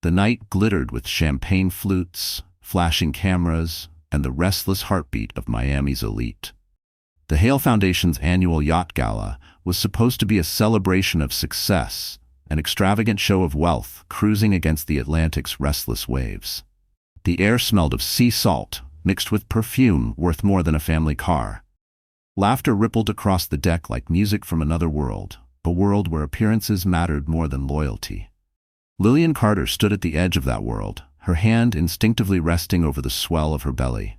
The night glittered with champagne flutes, flashing cameras, and the restless heartbeat of Miami's elite. The Hale Foundation's annual yacht gala was supposed to be a celebration of success, an extravagant show of wealth cruising against the Atlantic's restless waves. The air smelled of sea salt, mixed with perfume worth more than a family car. Laughter rippled across the deck like music from another world, a world where appearances mattered more than loyalty. Lillian Carter stood at the edge of that world, her hand instinctively resting over the swell of her belly.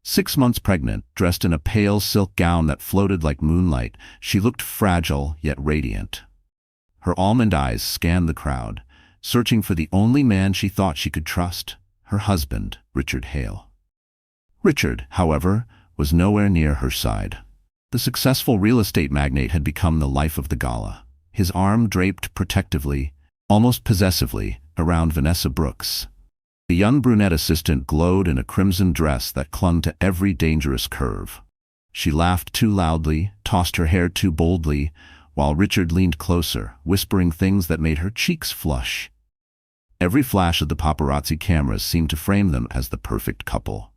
6 months pregnant, dressed in a pale silk gown that floated like moonlight, she looked fragile yet radiant. Her almond eyes scanned the crowd, searching for the only man she thought she could trust, her husband, Richard Hale. Richard, however, was nowhere near her side. The successful real estate magnate had become the life of the gala, his arm draped protectively, almost possessively, around Vanessa Brooks. The young brunette assistant glowed in a crimson dress that clung to every dangerous curve. She laughed too loudly, tossed her hair too boldly, while Richard leaned closer, whispering things that made her cheeks flush. Every flash of the paparazzi cameras seemed to frame them as the perfect couple,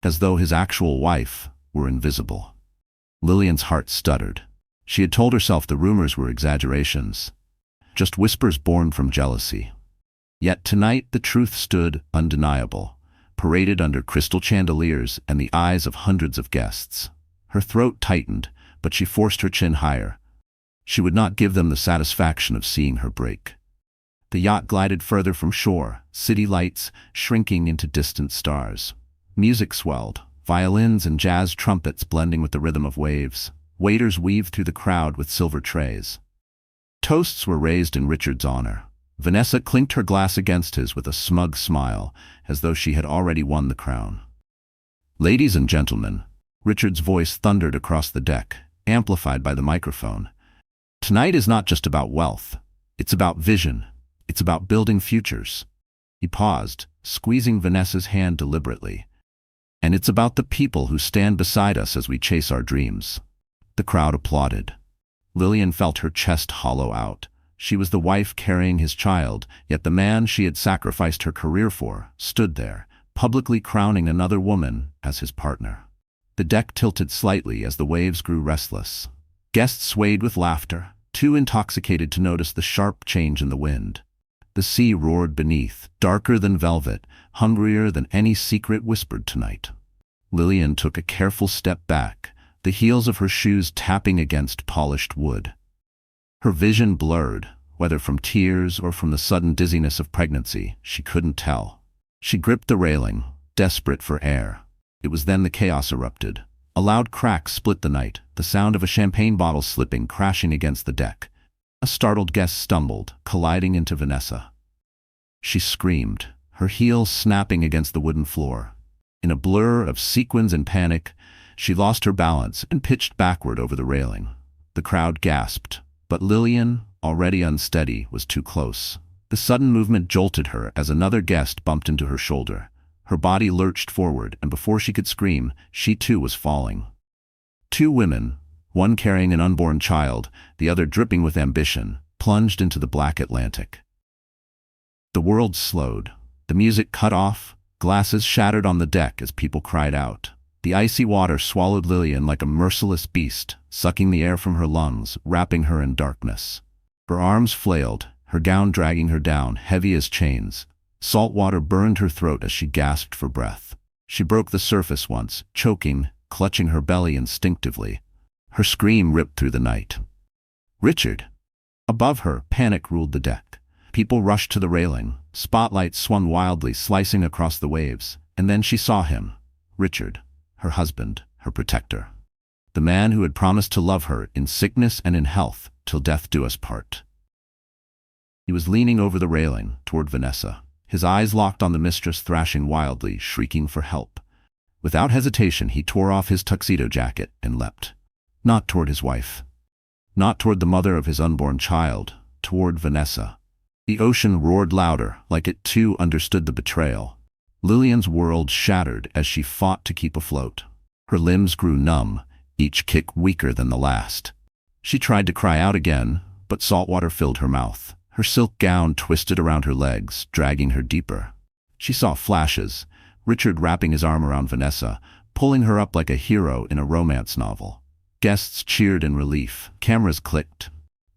as though his actual wife were invisible. Lillian's heart stuttered. She had told herself the rumors were exaggerations, just whispers born from jealousy. Yet tonight the truth stood undeniable, paraded under crystal chandeliers and the eyes of hundreds of guests. Her throat tightened, but she forced her chin higher. She would not give them the satisfaction of seeing her break. The yacht glided further from shore, city lights shrinking into distant stars. Music swelled, violins and jazz trumpets blending with the rhythm of waves. Waiters weaved through the crowd with silver trays. Toasts were raised in Richard's honor. Vanessa clinked her glass against his with a smug smile, as though she had already won the crown. "Ladies and gentlemen," Richard's voice thundered across the deck, amplified by the microphone. "Tonight is not just about wealth. It's about vision. It's about building futures." He paused, squeezing Vanessa's hand deliberately. "And it's about the people who stand beside us as we chase our dreams." The crowd applauded. Lillian felt her chest hollow out. She was the wife carrying his child, yet the man she had sacrificed her career for stood there, publicly crowning another woman as his partner. The deck tilted slightly as the waves grew restless. Guests swayed with laughter, too intoxicated to notice the sharp change in the wind. The sea roared beneath, darker than velvet, hungrier than any secret whispered tonight. Lillian took a careful step back, the heels of her shoes tapping against polished wood. Her vision blurred, whether from tears or from the sudden dizziness of pregnancy, she couldn't tell. She gripped the railing, desperate for air. It was then the chaos erupted. A loud crack split the night, the sound of a champagne bottle slipping, crashing against the deck. A startled guest stumbled, colliding into Vanessa. She screamed, her heels snapping against the wooden floor. In a blur of sequins and panic, she lost her balance and pitched backward over the railing. The crowd gasped, but Lillian, already unsteady, was too close. The sudden movement jolted her as another guest bumped into her shoulder. Her body lurched forward, and before she could scream, she too was falling. Two women, one carrying an unborn child, the other dripping with ambition, plunged into the black Atlantic. The world slowed. The music cut off, glasses shattered on the deck as people cried out. The icy water swallowed Lillian like a merciless beast, sucking the air from her lungs, wrapping her in darkness. Her arms flailed, her gown dragging her down, heavy as chains. Salt water burned her throat as she gasped for breath. She broke the surface once, choking, clutching her belly instinctively. Her scream ripped through the night. "Richard!" Above her, panic ruled the deck. People rushed to the railing. Spotlights swung wildly, slicing across the waves. And then she saw him. Richard. Her husband, her protector. The man who had promised to love her in sickness and in health, till death do us part. He was leaning over the railing, toward Vanessa. His eyes locked on the mistress, thrashing wildly, shrieking for help. Without hesitation, he tore off his tuxedo jacket and leapt. Not toward his wife. Not toward the mother of his unborn child. Toward Vanessa. The ocean roared louder, like it too understood the betrayal. Lillian's world shattered as she fought to keep afloat. Her limbs grew numb, each kick weaker than the last. She tried to cry out again, but salt water filled her mouth. Her silk gown twisted around her legs, dragging her deeper. She saw flashes, Richard wrapping his arm around Vanessa, pulling her up like a hero in a romance novel. Guests cheered in relief. Cameras clicked.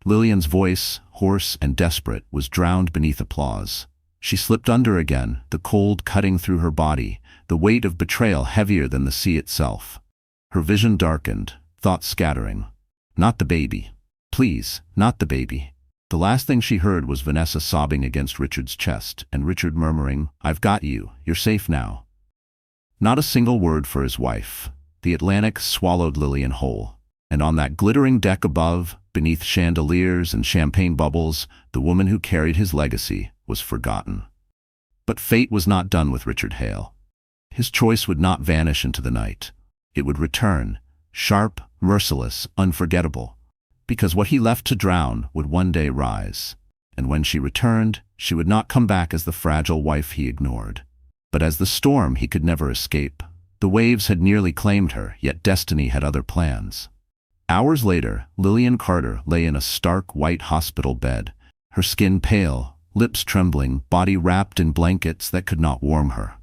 Lillian's voice, hoarse and desperate, was drowned beneath applause. She slipped under again, the cold cutting through her body, the weight of betrayal heavier than the sea itself. Her vision darkened, thoughts scattering. Not the baby. Please, not the baby. The last thing she heard was Vanessa sobbing against Richard's chest, and Richard murmuring, "I've got you, you're safe now." Not a single word for his wife. The Atlantic swallowed Lillian whole. And on that glittering deck above, beneath chandeliers and champagne bubbles, the woman who carried his legacy was forgotten. But fate was not done with Richard Hale. His choice would not vanish into the night. It would return, sharp, merciless, unforgettable. Because what he left to drown would one day rise. And when she returned, she would not come back as the fragile wife he ignored, but as the storm he could never escape. The waves had nearly claimed her, yet destiny had other plans. Hours later, Lillian Carter lay in a stark white hospital bed, her skin pale, lips trembling, body wrapped in blankets that could not warm her.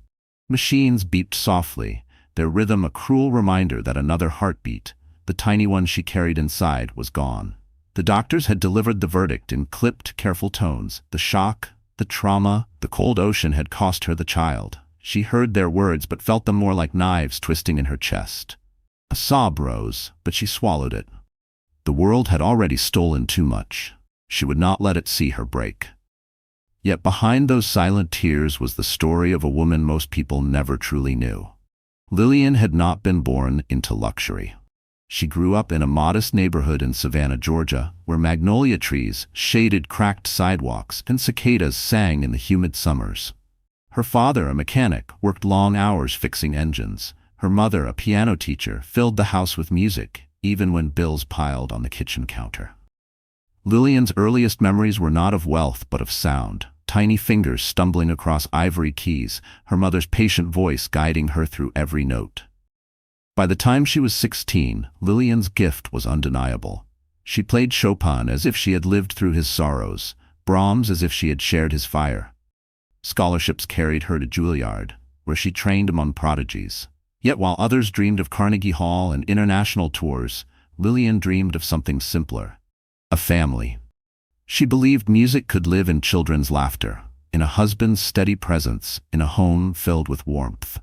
Machines beeped softly, their rhythm a cruel reminder that another heartbeat, the tiny one she carried inside, was gone. The doctors had delivered the verdict in clipped, careful tones. The shock, the trauma, the cold ocean had cost her the child. She heard their words but felt them more like knives twisting in her chest. A sob rose, but she swallowed it. The world had already stolen too much. She would not let it see her break. Yet behind those silent tears was the story of a woman most people never truly knew. Lillian had not been born into luxury. She grew up in a modest neighborhood in Savannah, Georgia, where magnolia trees shaded cracked sidewalks and cicadas sang in the humid summers. Her father, a mechanic, worked long hours fixing engines. Her mother, a piano teacher, filled the house with music, even when bills piled on the kitchen counter. Lillian's earliest memories were not of wealth but of sound, tiny fingers stumbling across ivory keys, her mother's patient voice guiding her through every note. By the time she was 16, Lillian's gift was undeniable. She played Chopin as if she had lived through his sorrows, Brahms as if she had shared his fire. Scholarships carried her to Juilliard, where she trained among prodigies. Yet while others dreamed of Carnegie Hall and international tours, Lillian dreamed of something simpler: a family. She believed music could live in children's laughter, in a husband's steady presence, in a home filled with warmth.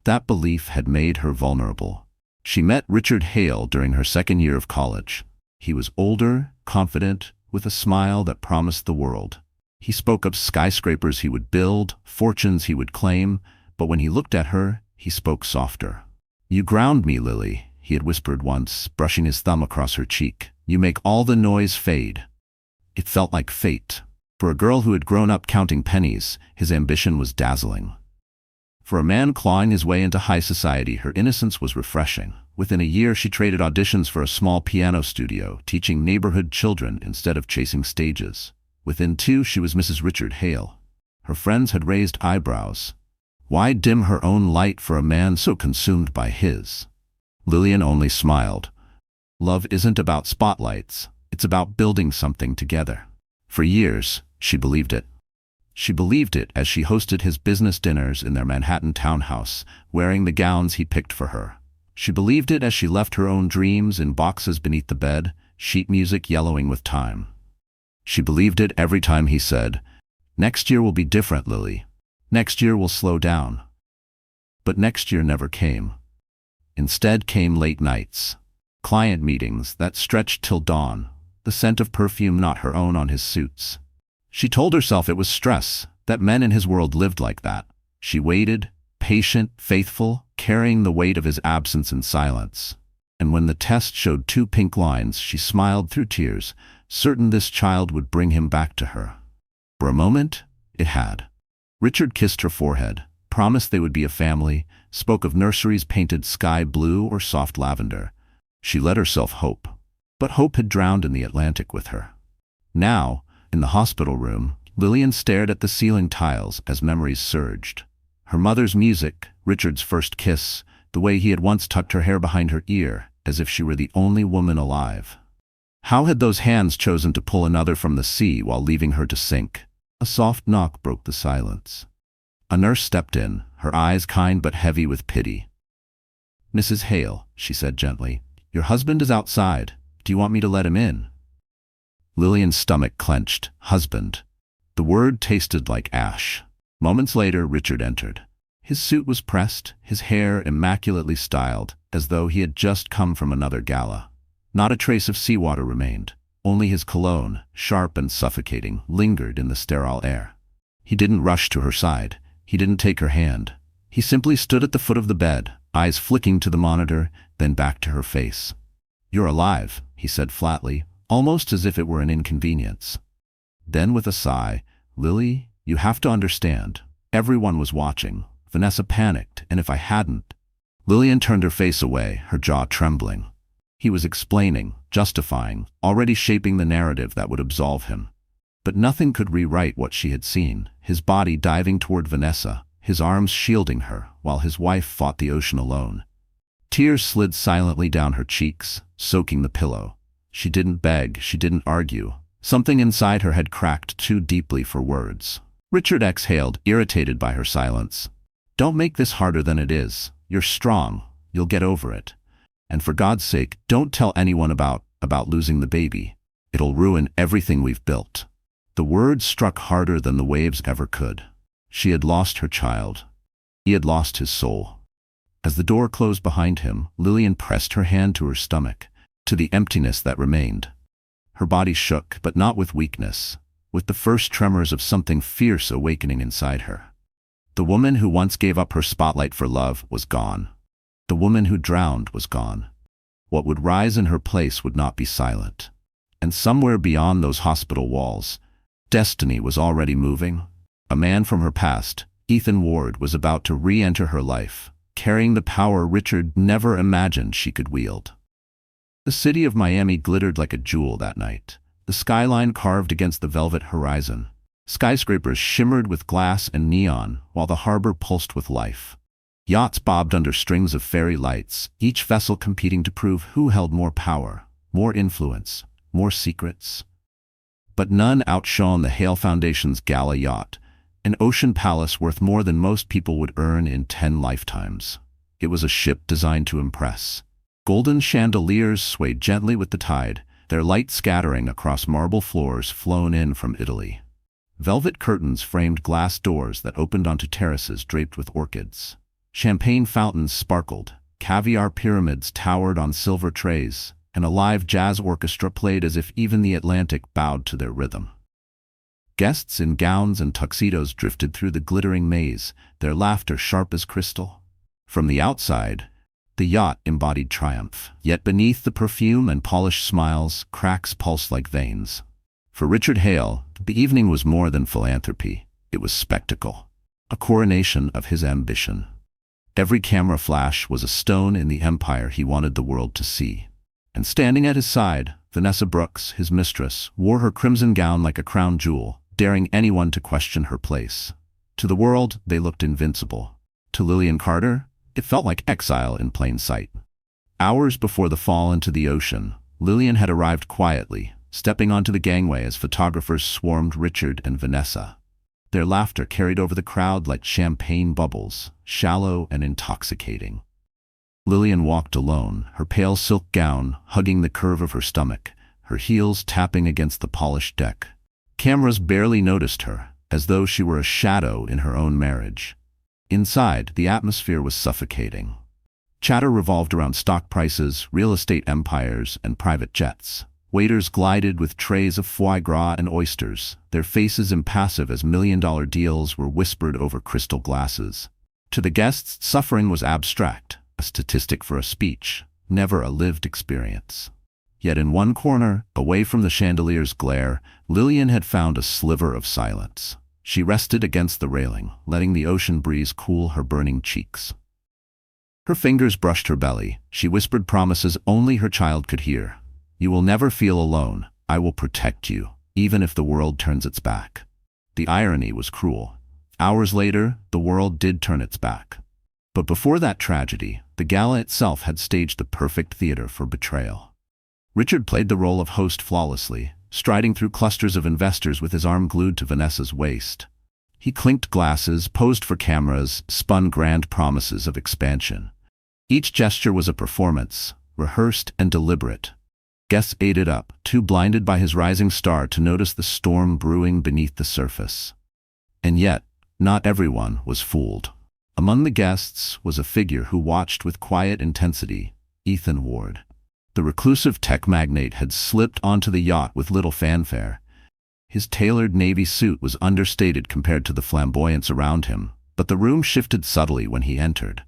That belief had made her vulnerable. She met Richard Hale during her second year of college. He was older, confident, with a smile that promised the world. He spoke of skyscrapers he would build, fortunes he would claim, but when he looked at her, he spoke softer. "You ground me, Lily," he had whispered once, brushing his thumb across her cheek. "You make all the noise fade." It felt like fate. For a girl who had grown up counting pennies, his ambition was dazzling. For a man clawing his way into high society, her innocence was refreshing. Within a year, she traded auditions for a small piano studio, teaching neighborhood children instead of chasing stages. Within 2, she was Mrs. Richard Hale. Her friends had raised eyebrows. Why dim her own light for a man so consumed by his? Lillian only smiled. Love isn't about spotlights. It's about building something together. For years, she believed it. She believed it as she hosted his business dinners in their Manhattan townhouse, wearing the gowns he picked for her. She believed it as she left her own dreams in boxes beneath the bed, sheet music yellowing with time. She believed it every time he said, "Next year will be different, Lily. Next year will slow down." But next year never came. Instead came late nights, client meetings that stretched till dawn, the scent of perfume not her own on his suits. She told herself it was stress, that men in his world lived like that. She waited, patient, faithful, carrying the weight of his absence in silence. And when the test showed 2 pink lines, she smiled through tears, certain this child would bring him back to her. For a moment, it had. Richard kissed her forehead, promised they would be a family, spoke of nurseries painted sky blue or soft lavender. She let herself hope. But hope had drowned in the Atlantic with her. Now, in the hospital room, Lillian stared at the ceiling tiles as memories surged. Her mother's music, Richard's first kiss, the way he had once tucked her hair behind her ear, as if she were the only woman alive. How had those hands chosen to pull another from the sea while leaving her to sink? A soft knock broke the silence. A nurse stepped in, her eyes kind but heavy with pity. "Mrs. Hale," she said gently, "your husband is outside. Do you want me to let him in?" Lillian's stomach clenched. Husband. The word tasted like ash. Moments later, Richard entered. His suit was pressed, his hair immaculately styled, as though he had just come from another gala. Not a trace of seawater remained. Only his cologne, sharp and suffocating, lingered in the sterile air. He didn't rush to her side. He didn't take her hand. He simply stood at the foot of the bed, eyes flicking to the monitor, then back to her face. "You're alive," he said flatly, almost as if it were an inconvenience. Then with a sigh, "Lily, you have to understand. Everyone was watching. Vanessa panicked, and if I hadn't—" Lillian turned her face away, her jaw trembling. He was explaining, justifying, already shaping the narrative that would absolve him. But nothing could rewrite what she had seen, his body diving toward Vanessa, his arms shielding her, while his wife fought the ocean alone. Tears slid silently down her cheeks, soaking the pillow. She didn't beg, she didn't argue. Something inside her had cracked too deeply for words. Richard exhaled, irritated by her silence. "Don't make this harder than it is. You're strong. You'll get over it. And for God's sake, don't tell anyone about losing the baby. It'll ruin everything we've built." The words struck harder than the waves ever could. She had lost her child. He had lost his soul. As the door closed behind him, Lillian pressed her hand to her stomach, to the emptiness that remained. Her body shook, but not with weakness, with the first tremors of something fierce awakening inside her. The woman who once gave up her spotlight for love was gone. The woman who drowned was gone. What would rise in her place would not be silent. And somewhere beyond those hospital walls, destiny was already moving. A man from her past, Ethan Ward, was about to re-enter her life, carrying the power Richard never imagined she could wield. The city of Miami glittered like a jewel that night, the skyline carved against the velvet horizon. Skyscrapers shimmered with glass and neon, while the harbor pulsed with life. Yachts bobbed under strings of fairy lights, each vessel competing to prove who held more power, more influence, more secrets. But none outshone the Hale Foundation's gala yacht, an ocean palace worth more than most people would earn in 10 lifetimes. It was a ship designed to impress. Golden chandeliers swayed gently with the tide, their light scattering across marble floors flown in from Italy. Velvet curtains framed glass doors that opened onto terraces draped with orchids. Champagne fountains sparkled, caviar pyramids towered on silver trays, and a live jazz orchestra played as if even the Atlantic bowed to their rhythm. Guests in gowns and tuxedos drifted through the glittering maze, their laughter sharp as crystal. From the outside, the yacht embodied triumph, yet beneath the perfume and polished smiles, cracks pulsed like veins. For Richard Hale, the evening was more than philanthropy. It was spectacle, a coronation of his ambition. Every camera flash was a stone in the empire he wanted the world to see. And standing at his side, Vanessa Brooks, his mistress, wore her crimson gown like a crown jewel, daring anyone to question her place. To the world, they looked invincible. To Lillian Carter, it felt like exile in plain sight. Hours before the fall into the ocean, Lillian had arrived quietly, stepping onto the gangway as photographers swarmed Richard and Vanessa. Their laughter carried over the crowd like champagne bubbles, shallow and intoxicating. Lillian walked alone, her pale silk gown hugging the curve of her stomach, her heels tapping against the polished deck. Cameras barely noticed her, as though she were a shadow in her own marriage. Inside, the atmosphere was suffocating. Chatter revolved around stock prices, real estate empires, and private jets. Waiters glided with trays of foie gras and oysters, their faces impassive as million-dollar deals were whispered over crystal glasses. To the guests, suffering was abstract, a statistic for a speech, never a lived experience. Yet in one corner, away from the chandelier's glare, Lillian had found a sliver of silence. She rested against the railing, letting the ocean breeze cool her burning cheeks. Her fingers brushed her belly. She whispered promises only her child could hear. "You will never feel alone. I will protect you, even if the world turns its back." The irony was cruel. Hours later, the world did turn its back. But before that tragedy, the gala itself had staged the perfect theater for betrayal. Richard played the role of host flawlessly, striding through clusters of investors with his arm glued to Vanessa's waist. He clinked glasses, posed for cameras, spun grand promises of expansion. Each gesture was a performance, rehearsed and deliberate. Guests ate it up, too blinded by his rising star to notice the storm brewing beneath the surface. And yet, not everyone was fooled. Among the guests was a figure who watched with quiet intensity, Ethan Ward. The reclusive tech magnate had slipped onto the yacht with little fanfare. His tailored navy suit was understated compared to the flamboyance around him, but the room shifted subtly when he entered.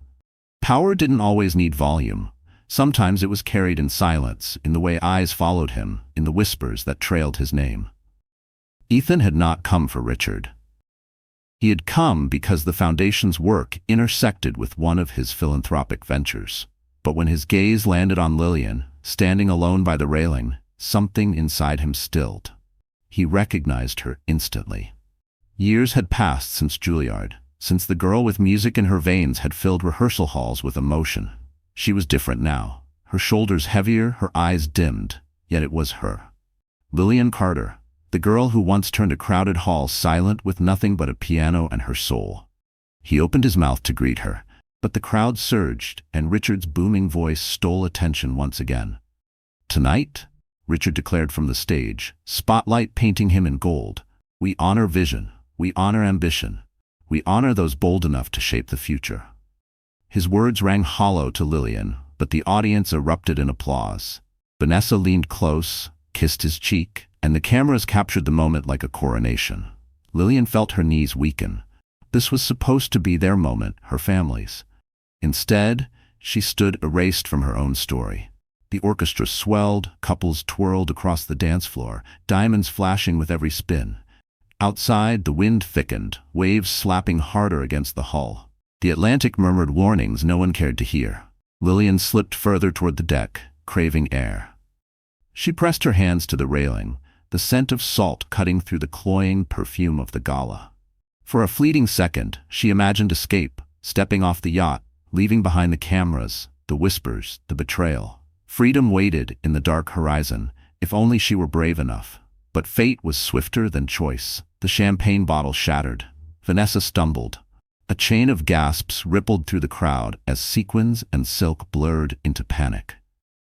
Power didn't always need volume. Sometimes it was carried in silence, in the way eyes followed him, in the whispers that trailed his name. Ethan had not come for Richard. He had come because the Foundation's work intersected with one of his philanthropic ventures. But when his gaze landed on Lillian, standing alone by the railing, something inside him stilled. He recognized her instantly. Years had passed since Juilliard, since the girl with music in her veins had filled rehearsal halls with emotion. She was different now, her shoulders heavier, her eyes dimmed, yet it was her. Lillian Carter, the girl who once turned a crowded hall silent with nothing but a piano and her soul. He opened his mouth to greet her, but the crowd surged, and Richard's booming voice stole attention once again. "Tonight," Richard declared from the stage, spotlight painting him in gold, "we honor vision, we honor ambition, we honor those bold enough to shape the future." His words rang hollow to Lillian, but the audience erupted in applause. Vanessa leaned close, kissed his cheek, and the cameras captured the moment like a coronation. Lillian felt her knees weaken. This was supposed to be their moment, her family's. Instead, she stood erased from her own story. The orchestra swelled, couples twirled across the dance floor, diamonds flashing with every spin. Outside, the wind thickened, waves slapping harder against the hull. The Atlantic murmured warnings no one cared to hear. Lillian slipped further toward the deck, craving air. She pressed her hands to the railing, the scent of salt cutting through the cloying perfume of the gala. For a fleeting second, she imagined escape, stepping off the yacht, leaving behind the cameras, the whispers, the betrayal. Freedom waited in the dark horizon, if only she were brave enough. But fate was swifter than choice. The champagne bottle shattered. Vanessa stumbled. A chain of gasps rippled through the crowd as sequins and silk blurred into panic.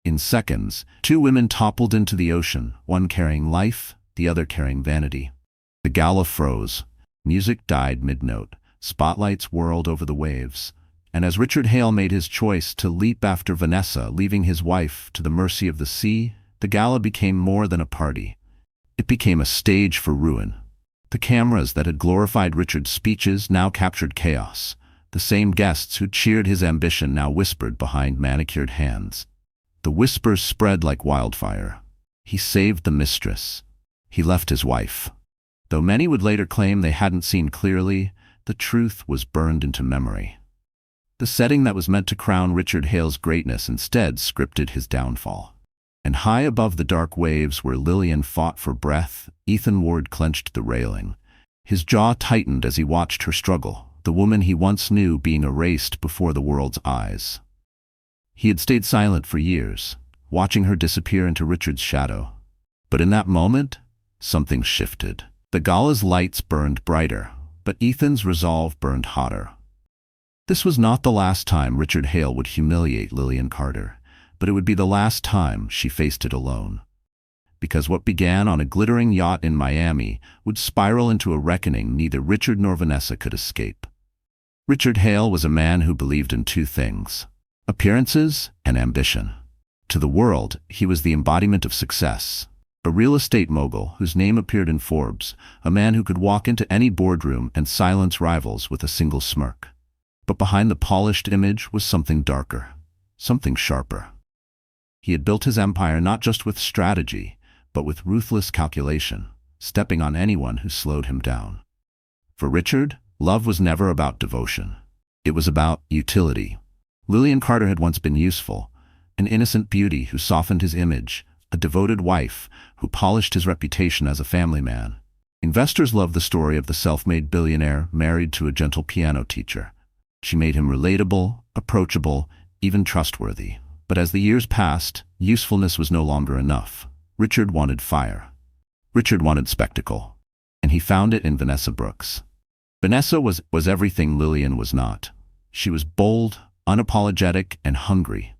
In seconds, two women toppled into the ocean, one carrying life, the other carrying vanity. The gala froze. Music died mid-note. Spotlights whirled over the waves. And as Richard Hale made his choice to leap after Vanessa, leaving his wife to the mercy of the sea, the gala became more than a party. It became a stage for ruin. The cameras that had glorified Richard's speeches now captured chaos. The same guests who cheered his ambition now whispered behind manicured hands. The whispers spread like wildfire. He saved the mistress. He left his wife. Though many would later claim they hadn't seen clearly, the truth was burned into memory. The setting that was meant to crown Richard Hale's greatness instead scripted his downfall. And high above the dark waves where Lillian fought for breath, Ethan Ward clenched the railing. His jaw tightened as he watched her struggle, the woman he once knew being erased before the world's eyes. He had stayed silent for years, watching her disappear into Richard's shadow. But in that moment, something shifted. The gala's lights burned brighter, but Ethan's resolve burned hotter. This was not the last time Richard Hale would humiliate Lillian Carter, but it would be the last time she faced it alone. Because what began on a glittering yacht in Miami would spiral into a reckoning neither Richard nor Vanessa could escape. Richard Hale was a man who believed in two things: appearances and ambition. To the world, he was the embodiment of success. A real estate mogul whose name appeared in Forbes, a man who could walk into any boardroom and silence rivals with a single smirk. But behind the polished image was something darker, something sharper. He had built his empire not just with strategy, but with ruthless calculation, stepping on anyone who slowed him down. For Richard, love was never about devotion. It was about utility. Lillian Carter had once been useful, an innocent beauty who softened his image, a devoted wife who polished his reputation as a family man. Investors loved the story of the self-made billionaire married to a gentle piano teacher. She made him relatable, approachable, even trustworthy. But as the years passed, Usefulness was no longer enough. Richard wanted fire. Richard wanted spectacle. And he found it in Vanessa Brooks. Vanessa was everything Lillian was not. She was bold, unapologetic, and hungry.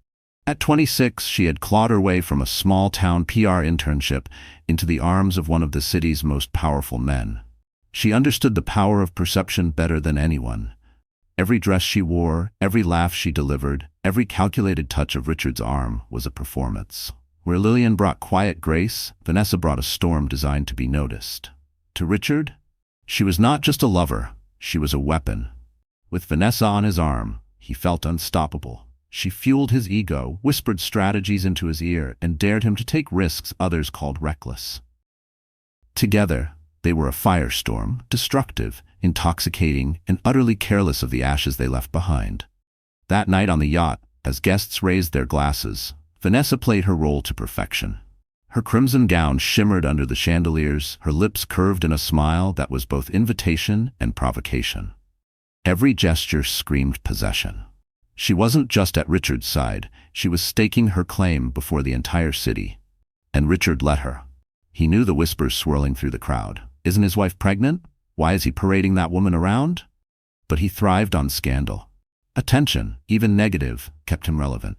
At 26, she had clawed her way from a small-town PR internship into the arms of one of the city's most powerful men. She understood the power of perception better than anyone. Every dress she wore, every laugh she delivered, every calculated touch of Richard's arm was a performance. Where Lillian brought quiet grace, Vanessa brought a storm designed to be noticed. To Richard, she was not just a lover, she was a weapon. With Vanessa on his arm, he felt unstoppable. She fueled his ego, whispered strategies into his ear, and dared him to take risks others called reckless. Together, they were a firestorm, destructive, intoxicating, and utterly careless of the ashes they left behind. That night on the yacht, as guests raised their glasses, Vanessa played her role to perfection. Her crimson gown shimmered under the chandeliers, her lips curved in a smile that was both invitation and provocation. Every gesture screamed possession. She wasn't just at Richard's side, she was staking her claim before the entire city. And Richard let her. He knew the whispers swirling through the crowd. Isn't his wife pregnant? Why is he parading that woman around? But he thrived on scandal. Attention, even negative, kept him relevant.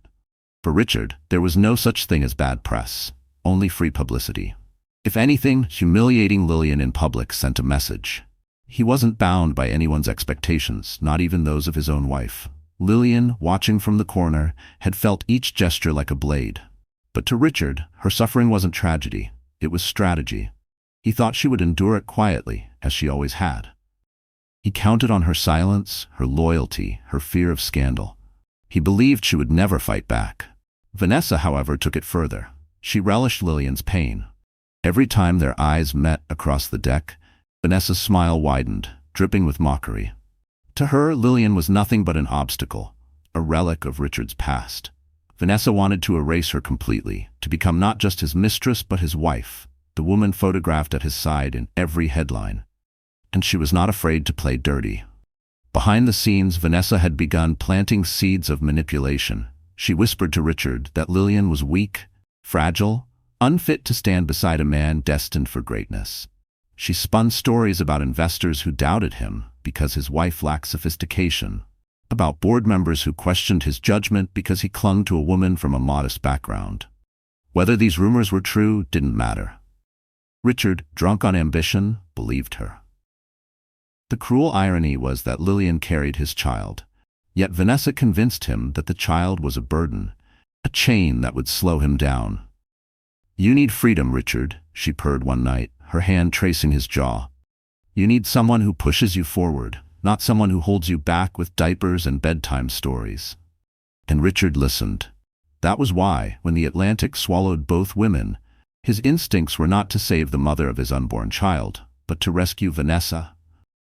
For Richard, there was no such thing as bad press, only free publicity. If anything, humiliating Lillian in public sent a message. He wasn't bound by anyone's expectations, not even those of his own wife. Lillian, watching from the corner, had felt each gesture like a blade. But to Richard, her suffering wasn't tragedy, it was strategy. He thought she would endure it quietly, as she always had. He counted on her silence, her loyalty, her fear of scandal. He believed she would never fight back. Vanessa, however, took it further. She relished Lillian's pain. Every time their eyes met across the deck, Vanessa's smile widened, dripping with mockery. To her, Lillian was nothing but an obstacle, a relic of Richard's past. Vanessa wanted to erase her completely, to become not just his mistress but his wife, the woman photographed at his side in every headline. And she was not afraid to play dirty. Behind the scenes, Vanessa had begun planting seeds of manipulation. She whispered to Richard that Lillian was weak, fragile, unfit to stand beside a man destined for greatness. She spun stories about investors who doubted him because his wife lacked sophistication, about board members who questioned his judgment because he clung to a woman from a modest background. Whether these rumors were true didn't matter. Richard, drunk on ambition, believed her. The cruel irony was that Lillian carried his child, yet Vanessa convinced him that the child was a burden, a chain that would slow him down. "You need freedom, Richard," she purred one night, her hand tracing his jaw. "You need someone who pushes you forward, not someone who holds you back with diapers and bedtime stories." And Richard listened. That was why, when the Atlantic swallowed both women, his instincts were not to save the mother of his unborn child, but to rescue Vanessa,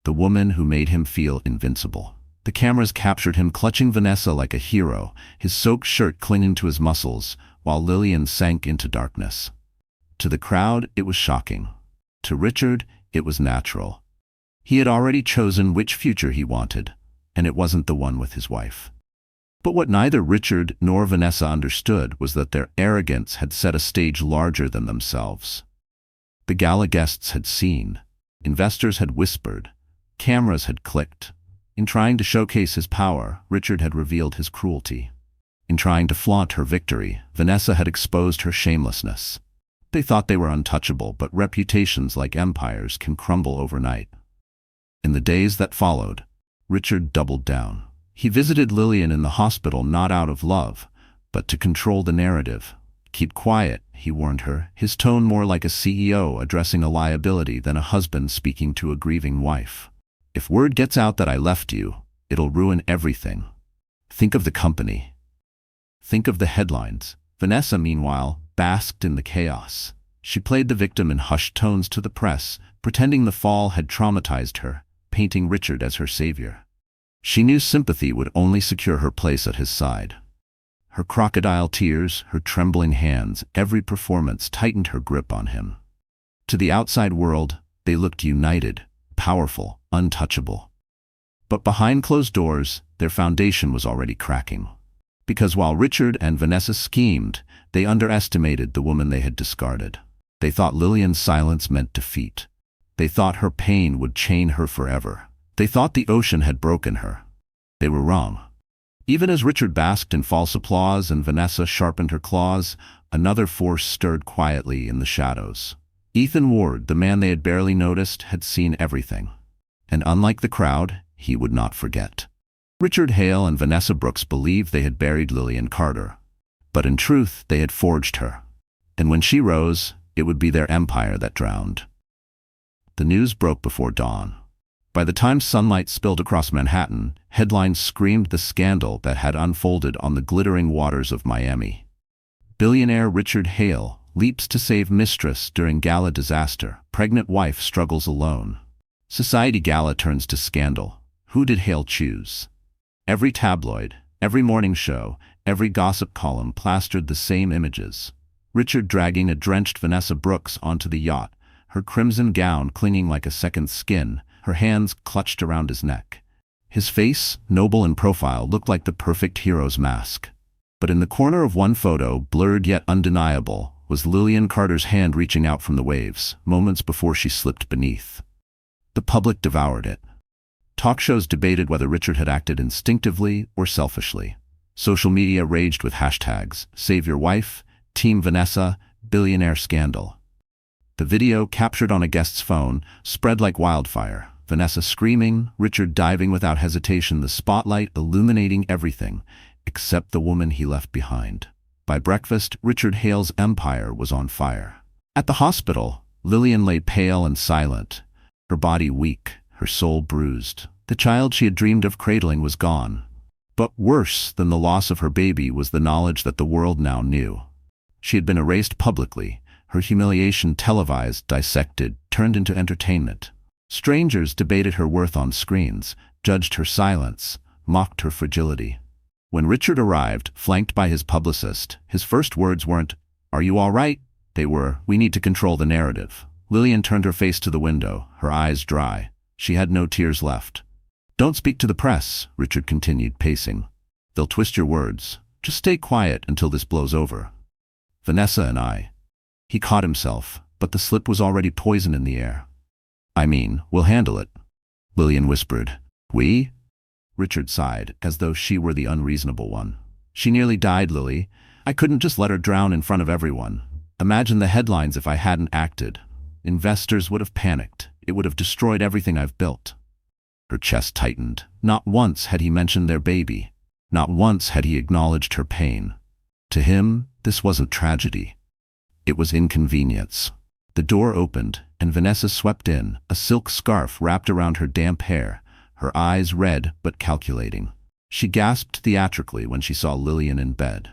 the woman who made him feel invincible. The cameras captured him clutching Vanessa like a hero, his soaked shirt clinging to his muscles, while Lillian sank into darkness. To the crowd, it was shocking. To Richard, it was natural. He had already chosen which future he wanted, and it wasn't the one with his wife. But what neither Richard nor Vanessa understood was that their arrogance had set a stage larger than themselves. The gala guests had seen, investors had whispered, cameras had clicked. In trying to showcase his power, Richard had revealed his cruelty. In trying to flaunt her victory, Vanessa had exposed her shamelessness. They thought they were untouchable, but reputations like empires can crumble overnight. In the days that followed, Richard doubled down. He visited Lillian in the hospital not out of love, but to control the narrative. "Keep quiet," he warned her, his tone more like a CEO addressing a liability than a husband speaking to a grieving wife. "If word gets out that I left you, it'll ruin everything. Think of the company. Think of the headlines." Vanessa, meanwhile, basked in the chaos. She played the victim in hushed tones to the press, pretending the fall had traumatized her, painting Richard as her savior. She knew sympathy would only secure her place at his side. Her crocodile tears, her trembling hands, every performance tightened her grip on him. To the outside world, they looked united, powerful, untouchable. But behind closed doors, their foundation was already cracking. Because while Richard and Vanessa schemed, they underestimated the woman they had discarded. They thought Lillian's silence meant defeat. They thought her pain would chain her forever. They thought the ocean had broken her. They were wrong. Even as Richard basked in false applause and Vanessa sharpened her claws, another force stirred quietly in the shadows. Ethan Ward, the man they had barely noticed, had seen everything. And unlike the crowd, he would not forget. Richard Hale and Vanessa Brooks believed they had buried Lillian Carter. But in truth, they had forged her. And when she rose, it would be their empire that drowned. The news broke before dawn. By the time sunlight spilled across Manhattan, headlines screamed the scandal that had unfolded on the glittering waters of Miami. Billionaire Richard Hale leaps to save Mistress during gala disaster. Pregnant wife struggles alone. Society gala turns to scandal. Who did Hale choose? Every tabloid, every morning show, every gossip column plastered the same images. Richard dragging a drenched Vanessa Brooks onto the yacht, her crimson gown clinging like a second skin, her hands clutched around his neck. His face, noble in profile, looked like the perfect hero's mask. But in the corner of one photo, blurred yet undeniable, was Lillian Carter's hand reaching out from the waves, moments before she slipped beneath. The public devoured it. Talk shows debated whether Richard had acted instinctively or selfishly. Social media raged with hashtags, Save Your Wife, Team Vanessa, Billionaire Scandal. The video, captured on a guest's phone, spread like wildfire. Vanessa screaming, Richard diving without hesitation, the spotlight illuminating everything, except the woman he left behind. By breakfast, Richard Hale's empire was on fire. At the hospital, Lillian lay pale and silent, her body weak, her soul bruised. The child she had dreamed of cradling was gone. But worse than the loss of her baby was the knowledge that the world now knew. She had been erased publicly, her humiliation televised, dissected, turned into entertainment. Strangers debated her worth on screens, judged her silence, mocked her fragility. When Richard arrived, flanked by his publicist, his first words weren't, "Are you all right?" They were, "We need to control the narrative." Lillian turned her face to the window, her eyes dry. She had no tears left. "Don't speak to the press," Richard continued, pacing. "They'll twist your words. Just stay quiet until this blows over. Vanessa and I." He caught himself, but the slip was already poison in the air. "I mean, we'll handle it," Lillian whispered. "We?" Richard sighed, as though she were the unreasonable one. "She nearly died, Lily. I couldn't just let her drown in front of everyone. Imagine the headlines if I hadn't acted. Investors would have panicked. It would have destroyed everything I've built." Her chest tightened. Not once had he mentioned their baby. Not once had he acknowledged her pain. To him, this wasn't tragedy. It was inconvenience. The door opened, and Vanessa swept in, a silk scarf wrapped around her damp hair, her eyes red but calculating. She gasped theatrically when she saw Lillian in bed.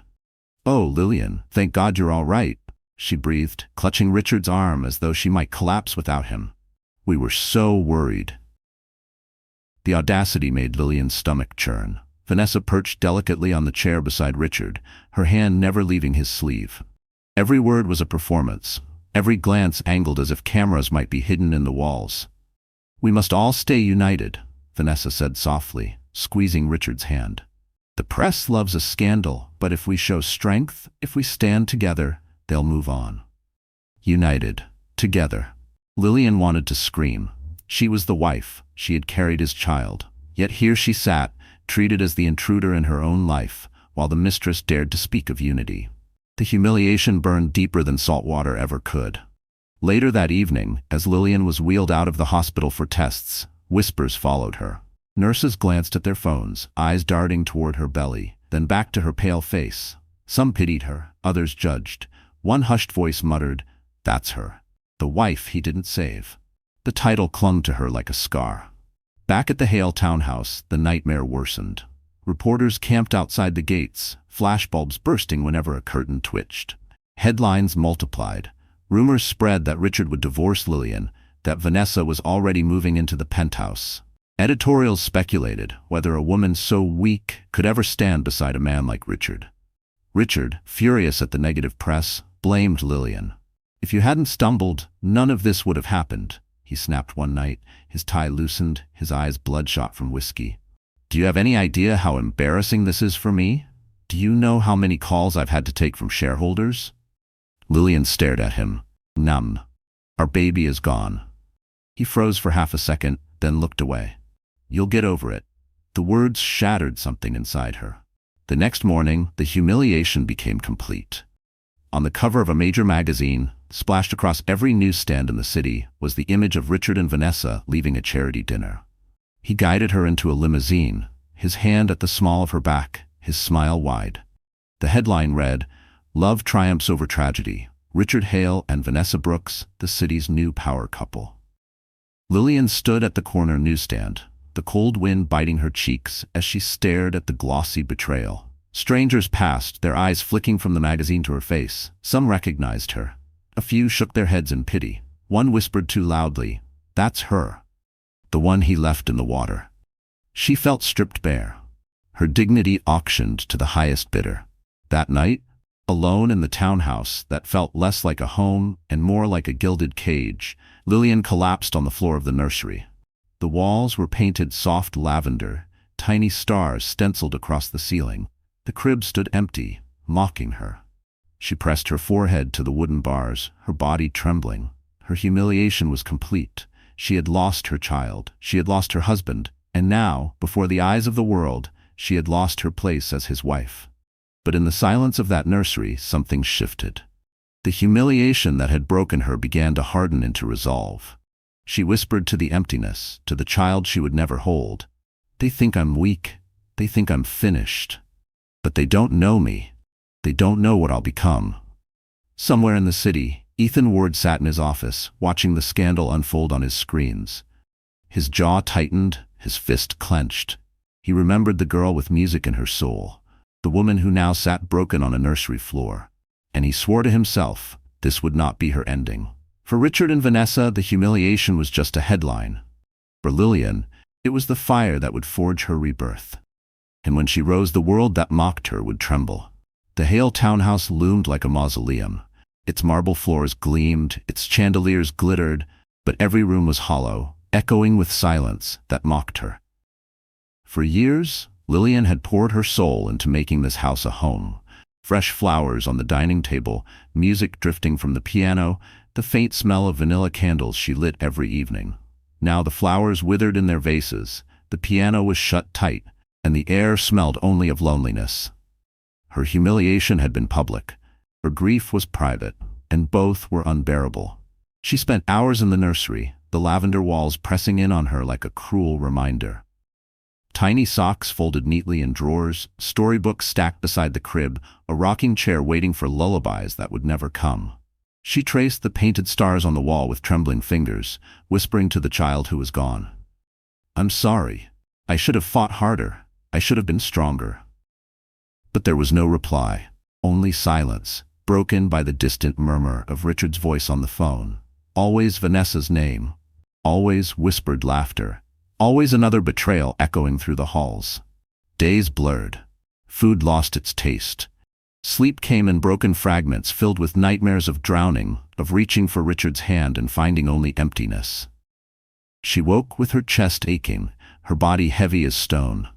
"Oh, Lillian, thank God you're all right," she breathed, clutching Richard's arm as though she might collapse without him. "We were so worried." The audacity made Lillian's stomach churn. Vanessa perched delicately on the chair beside Richard, her hand never leaving his sleeve. Every word was a performance, every glance angled as if cameras might be hidden in the walls. "We must all stay united," Vanessa said softly, squeezing Richard's hand. "The press loves a scandal, but if we show strength, if we stand together, they'll move on." United. Together. Lillian wanted to scream. She was the wife. She had carried his child. Yet here she sat, treated as the intruder in her own life, while the mistress dared to speak of unity. The humiliation burned deeper than salt water ever could. Later that evening, as Lillian was wheeled out of the hospital for tests, whispers followed her. Nurses glanced at their phones, eyes darting toward her belly, then back to her pale face. Some pitied her, others judged. One hushed voice muttered, "That's her. The wife he didn't save." The title clung to her like a scar. Back at the Hale townhouse, the nightmare worsened. Reporters camped outside the gates, flashbulbs bursting whenever a curtain twitched. Headlines multiplied. Rumors spread that Richard would divorce Lillian, that Vanessa was already moving into the penthouse. Editorials speculated whether a woman so weak could ever stand beside a man like Richard. Richard, furious at the negative press, blamed Lillian. "If you hadn't stumbled, none of this would have happened," he snapped one night, his tie loosened, his eyes bloodshot from whiskey. "Do you have any idea how embarrassing this is for me?" Do you know how many calls I've had to take from shareholders? Lillian stared at him, numb. Our baby is gone. He froze for half a second, then looked away. You'll get over it. The words shattered something inside her. The next morning, the humiliation became complete. On the cover of a major magazine, splashed across every newsstand in the city, was the image of Richard and Vanessa leaving a charity dinner. He guided her into a limousine, his hand at the small of her back, his smile wide. The headline read, "Love triumphs over tragedy. Richard Hale and Vanessa Brooks, the city's new power couple." Lillian stood at the corner newsstand, the cold wind biting her cheeks as she stared at the glossy betrayal. Strangers passed, their eyes flicking from the magazine to her face. Some recognized her. A few shook their heads in pity. One whispered too loudly, "That's her." The one he left in the water. She felt stripped bare, her dignity auctioned to the highest bidder. That night, alone in the townhouse that felt less like a home and more like a gilded cage, Lillian collapsed on the floor of the nursery. The walls were painted soft lavender, tiny stars stenciled across the ceiling. The crib stood empty, mocking her. She pressed her forehead to the wooden bars, her body trembling. Her humiliation was complete. She had lost her child, she had lost her husband, and now, before the eyes of the world, she had lost her place as his wife. But in the silence of that nursery, something shifted. The humiliation that had broken her began to harden into resolve. She whispered to the emptiness, to the child she would never hold, "They think I'm weak. They think I'm finished. But they don't know me. They don't know what I'll become." Somewhere in the city, Ethan Ward sat in his office, watching the scandal unfold on his screens. His jaw tightened, his fist clenched. He remembered the girl with music in her soul, the woman who now sat broken on a nursery floor. And he swore to himself, this would not be her ending. For Richard and Vanessa, the humiliation was just a headline. For Lillian, it was the fire that would forge her rebirth. And when she rose, the world that mocked her would tremble. The Hale townhouse loomed like a mausoleum. Its marble floors gleamed, its chandeliers glittered, but every room was hollow, echoing with silence that mocked her. For years, Lillian had poured her soul into making this house a home. Fresh flowers on the dining table, music drifting from the piano, the faint smell of vanilla candles she lit every evening. Now the flowers withered in their vases, the piano was shut tight, and the air smelled only of loneliness. Her humiliation had been public. Her grief was private, and both were unbearable. She spent hours in the nursery, the lavender walls pressing in on her like a cruel reminder. Tiny socks folded neatly in drawers, storybooks stacked beside the crib, a rocking chair waiting for lullabies that would never come. She traced the painted stars on the wall with trembling fingers, whispering to the child who was gone, "I'm sorry. I should have fought harder. I should have been stronger." But there was no reply, only silence, broken by the distant murmur of Richard's voice on the phone. Always Vanessa's name, always whispered laughter, always another betrayal echoing through the halls. Days blurred. Food lost its taste. Sleep came in broken fragments filled with nightmares of drowning, of reaching for Richard's hand and finding only emptiness. She woke with her chest aching, her body heavy as stone.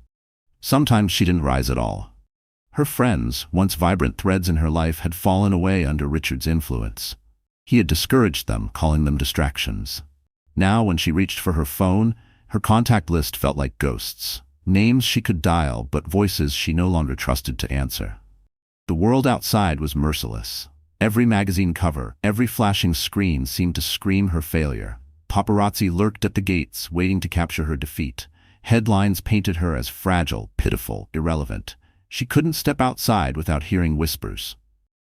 Sometimes she didn't rise at all. Her friends, once vibrant threads in her life, had fallen away under Richard's influence. He had discouraged them, calling them distractions. Now, when she reached for her phone, her contact list felt like ghosts. Names she could dial, but voices she no longer trusted to answer. The world outside was merciless. Every magazine cover, every flashing screen seemed to scream her failure. Paparazzi lurked at the gates, waiting to capture her defeat. Headlines painted her as fragile, pitiful, irrelevant. She couldn't step outside without hearing whispers.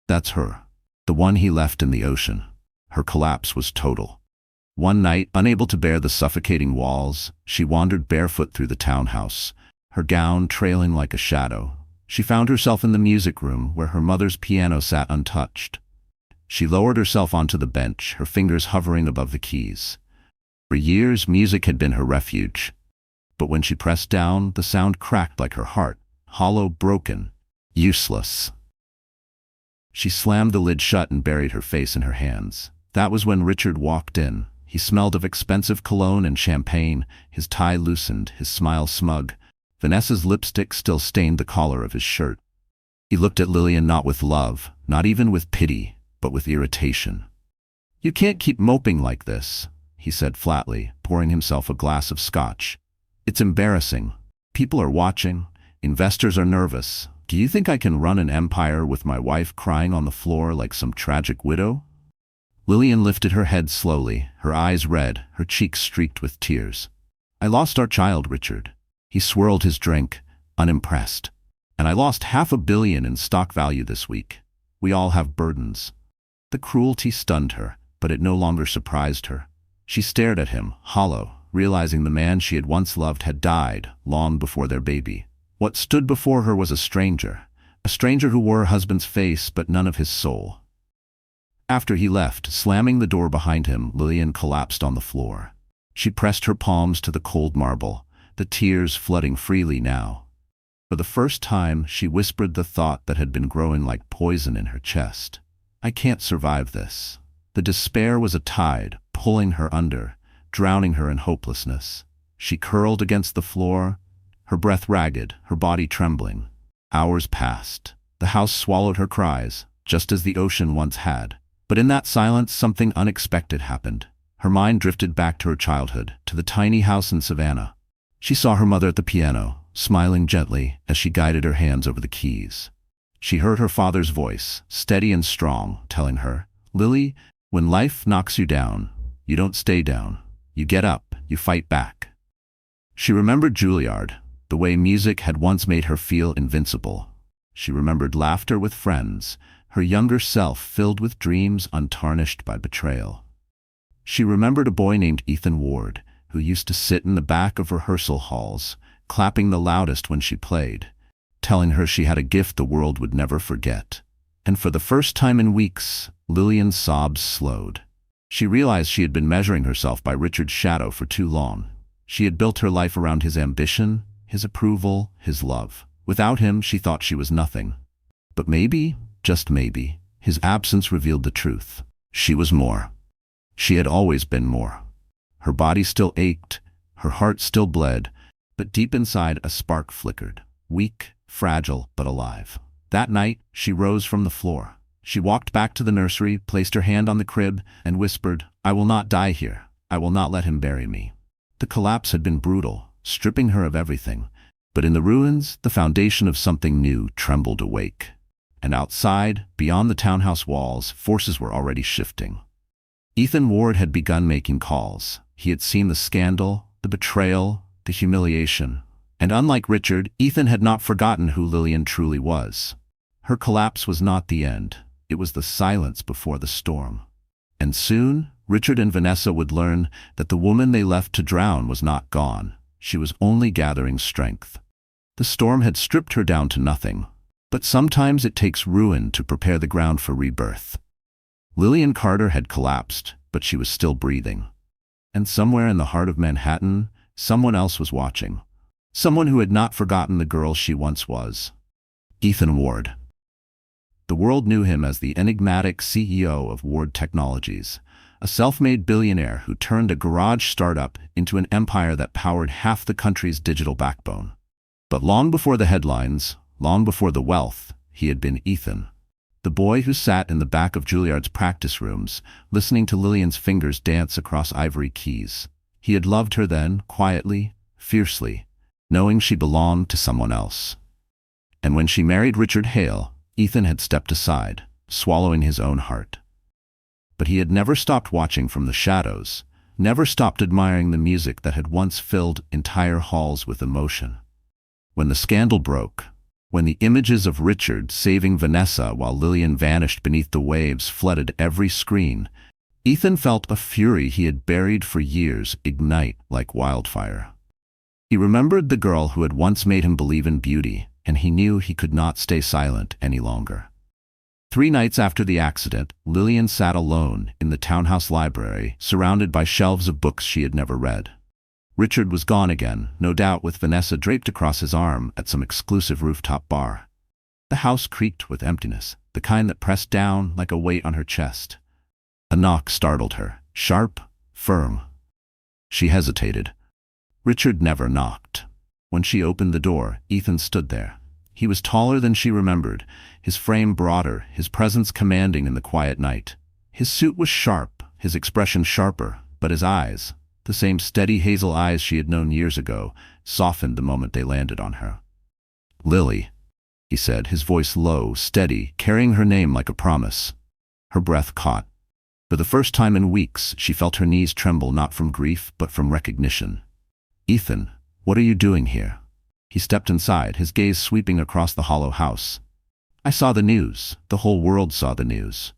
That's her. The one he left in the ocean. Her collapse was total. One night, unable to bear the suffocating walls, she wandered barefoot through the townhouse, her gown trailing like a shadow. She found herself in the music room where her mother's piano sat untouched. She lowered herself onto the bench, her fingers hovering above the keys. For years, music had been her refuge. But when she pressed down, the sound cracked like her heart, hollow, broken, useless. She slammed the lid shut and buried her face in her hands. That was when Richard walked in. He smelled of expensive cologne and champagne, his tie loosened, his smile smug. Vanessa's lipstick still stained the collar of his shirt. He looked at Lillian not with love, not even with pity, but with irritation. "You can't keep moping like this," he said flatly, pouring himself a glass of scotch. "It's embarrassing. People are watching. Investors are nervous. Do you think I can run an empire with my wife crying on the floor like some tragic widow?" Lillian lifted her head slowly, her eyes red, her cheeks streaked with tears. "I lost our child, Richard." He swirled his drink, unimpressed. "And I lost $500 million in stock value this week. We all have burdens." The cruelty stunned her, but it no longer surprised her. She stared at him, hollow, realizing the man she had once loved had died long before their baby. What stood before her was a stranger who wore her husband's face but none of his soul. After he left, slamming the door behind him, Lillian collapsed on the floor. She pressed her palms to the cold marble, the tears flooding freely now. For the first time, she whispered the thought that had been growing like poison in her chest. "I can't survive this." The despair was a tide, pulling her under, drowning her in hopelessness. She curled against the floor, her breath ragged, her body trembling. Hours passed. The house swallowed her cries, just as the ocean once had. But in that silence, something unexpected happened. Her mind drifted back to her childhood, to the tiny house in Savannah. She saw her mother at the piano, smiling gently as she guided her hands over the keys. She heard her father's voice, steady and strong, telling her, "Lily, when life knocks you down, you don't stay down. You get up, you fight back." She remembered Juilliard, the way music had once made her feel invincible. She remembered laughter with friends, her younger self filled with dreams untarnished by betrayal. She remembered a boy named Ethan Ward, who used to sit in the back of rehearsal halls, clapping the loudest when she played, telling her she had a gift the world would never forget. And for the first time in weeks, Lillian's sobs slowed. She realized she had been measuring herself by Richard's shadow for too long. She had built her life around his ambition, his approval, his love. Without him, she thought she was nothing. But maybe, just maybe, his absence revealed the truth. She was more. She had always been more. Her body still ached, her heart still bled, but deep inside a spark flickered, weak, fragile, but alive. That night, she rose from the floor. She walked back to the nursery, placed her hand on the crib, and whispered, "I will not die here. I will not let him bury me." The collapse had been brutal, stripping her of everything. But in the ruins, the foundation of something new trembled awake. And outside, beyond the townhouse walls, forces were already shifting. Ethan Ward had begun making calls. He had seen the scandal, the betrayal, the humiliation. And unlike Richard, Ethan had not forgotten who Lillian truly was. Her collapse was not the end. It was the silence before the storm. And soon, Richard and Vanessa would learn that the woman they left to drown was not gone. She was only gathering strength. The storm had stripped her down to nothing. But sometimes it takes ruin to prepare the ground for rebirth. Lillian Carter had collapsed, but she was still breathing. And somewhere in the heart of Manhattan, someone else was watching. Someone who had not forgotten the girl she once was. Ethan Ward. The world knew him as the enigmatic CEO of Ward Technologies, a self-made billionaire who turned a garage startup into an empire that powered half the country's digital backbone. But long before the headlines, long before the wealth, he had been Ethan. The boy who sat in the back of Juilliard's practice rooms, listening to Lillian's fingers dance across ivory keys. He had loved her then, quietly, fiercely, knowing she belonged to someone else. And when she married Richard Hale, Ethan had stepped aside, swallowing his own heart. But he had never stopped watching from the shadows, never stopped admiring the music that had once filled entire halls with emotion. When the scandal broke, when the images of Richard saving Vanessa while Lillian vanished beneath the waves flooded every screen, Ethan felt a fury he had buried for years ignite like wildfire. He remembered the girl who had once made him believe in beauty, and he knew he could not stay silent any longer. 3 nights after the accident, Lillian sat alone in the townhouse library, surrounded by shelves of books she had never read. Richard was gone again, no doubt with Vanessa draped across his arm at some exclusive rooftop bar. The house creaked with emptiness, the kind that pressed down like a weight on her chest. A knock startled her, sharp, firm. She hesitated. Richard never knocked. When she opened the door, Ethan stood there, He was taller than she remembered, his frame broader, his presence commanding in the quiet night. His suit was sharp, his expression sharper, but his eyes, the same steady hazel eyes she had known years ago, softened the moment they landed on her. "Lily," he said, his voice low, steady, carrying her name like a promise. Her breath caught. For the first time in weeks, she felt her knees tremble not from grief, but from recognition. "Ethan, what are you doing here?" He stepped inside, his gaze sweeping across the hollow house. "I saw the news. The whole world saw the news."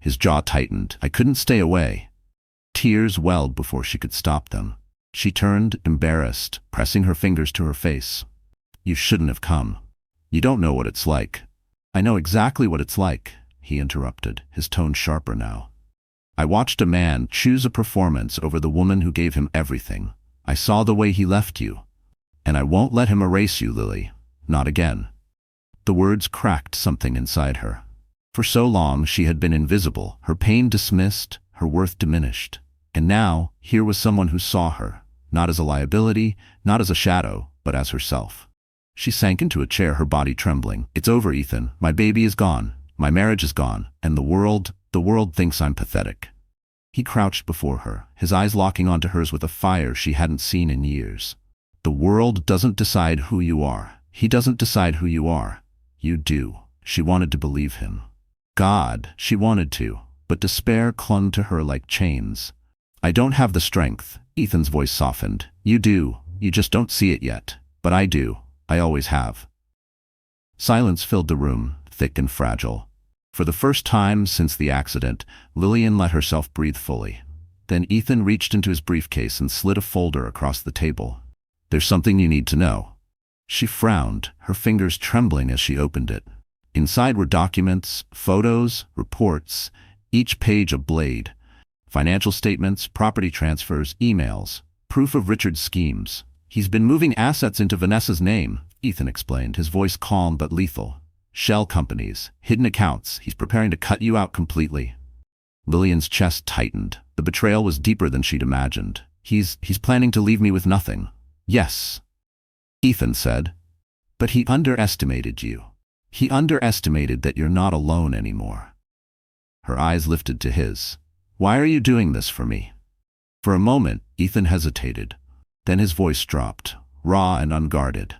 His jaw tightened. "I couldn't stay away." Tears welled before she could stop them. She turned, embarrassed, pressing her fingers to her face. "You shouldn't have come. You don't know what it's like." "I know exactly what it's like," he interrupted, his tone sharper now. "I watched a man choose a performance over the woman who gave him everything. I saw the way he left you. And I won't let him erase you, Lily. Not again." The words cracked something inside her. For so long she had been invisible, her pain dismissed, her worth diminished. And now, here was someone who saw her, not as a liability, not as a shadow, but as herself. She sank into a chair, her body trembling. "It's over, Ethan. My baby is gone. My marriage is gone. And the world thinks I'm pathetic." He crouched before her, his eyes locking onto hers with a fire she hadn't seen in years. "The world doesn't decide who you are. He doesn't decide who you are. You do." She wanted to believe him. God, she wanted to, but despair clung to her like chains. "I don't have the strength." Ethan's voice softened. "You do. You just don't see it yet. But I do. I always have." Silence filled the room, thick and fragile. For the first time since the accident, Lillian let herself breathe fully. Then Ethan reached into his briefcase and slid a folder across the table. "There's something you need to know." She frowned, her fingers trembling as she opened it. Inside were documents, photos, reports, each page a blade. Financial statements, property transfers, emails, proof of Richard's schemes. "He's been moving assets into Vanessa's name," Ethan explained, his voice calm but lethal. "Shell companies, hidden accounts. He's preparing to cut you out completely." Lillian's chest tightened. The betrayal was deeper than she'd imagined. He's planning to leave me with nothing." "Yes," Ethan said. "But he underestimated you. He underestimated that you're not alone anymore." Her eyes lifted to his. "Why are you doing this for me?" For a moment, Ethan hesitated. Then his voice dropped, raw and unguarded.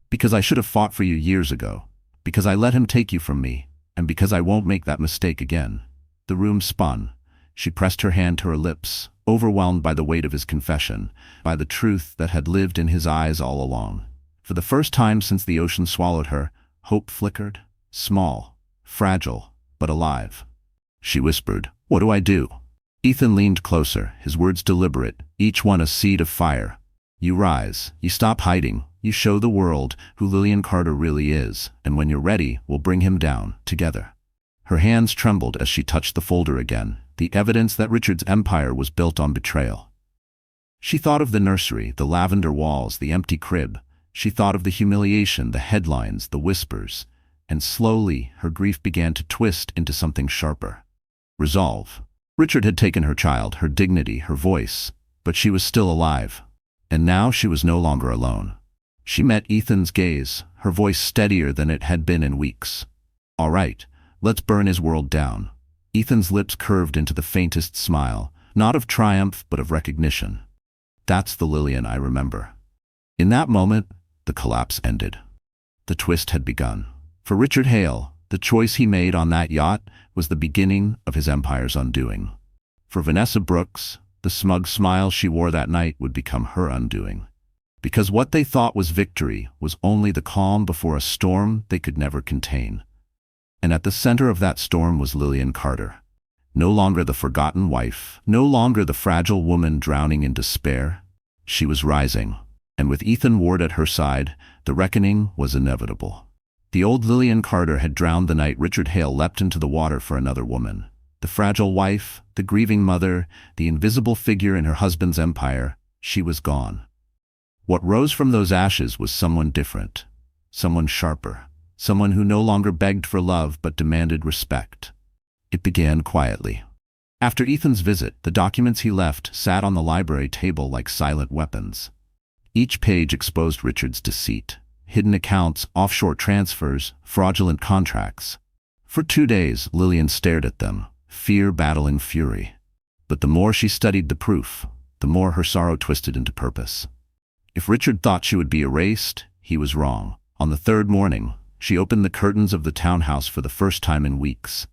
"Because I should have fought for you years ago. Because I let him take you from me. And because I won't make that mistake again." The room spun. She pressed her hand to her lips, overwhelmed by the weight of his confession, by the truth that had lived in his eyes all along. For the first time since the ocean swallowed her, hope flickered, small, fragile, but alive. She whispered, "What do I do?" Ethan leaned closer, his words deliberate, each one a seed of fire. "You rise, you stop hiding, you show the world who Lillian Carter really is, and when you're ready, we'll bring him down, together." Her hands trembled as she touched the folder again, the evidence that Richard's empire was built on betrayal. She thought of the nursery, the lavender walls, the empty crib. She thought of the humiliation, the headlines, the whispers, and slowly her grief began to twist into something sharper. Resolve. Richard had taken her child, her dignity, her voice, but she was still alive. And now she was no longer alone. She met Ethan's gaze, her voice steadier than it had been in weeks. "All right, let's burn his world down." Ethan's lips curved into the faintest smile, not of triumph but of recognition. "That's the Lillian I remember." In that moment, the collapse ended. The twist had begun. For Richard Hale, the choice he made on that yacht was the beginning of his empire's undoing. For Vanessa Brooks, the smug smile she wore that night would become her undoing. Because what they thought was victory was only the calm before a storm they could never contain. And at the center of that storm was Lillian Carter. No longer the forgotten wife, no longer the fragile woman drowning in despair. She was rising, and with Ethan Ward at her side, the reckoning was inevitable. The old Lillian Carter had drowned the night Richard Hale leapt into the water for another woman. The fragile wife, the grieving mother, the invisible figure in her husband's empire, she was gone. What rose from those ashes was someone different, someone sharper, someone who no longer begged for love but demanded respect. It began quietly. After Ethan's visit, the documents he left sat on the library table like silent weapons. Each page exposed Richard's deceit, hidden accounts, offshore transfers, fraudulent contracts. For 2 days, Lillian stared at them, fear battling fury. But the more she studied the proof, the more her sorrow twisted into purpose. If Richard thought she would be erased, he was wrong. On the third morning, she opened the curtains of the townhouse for the first time in weeks.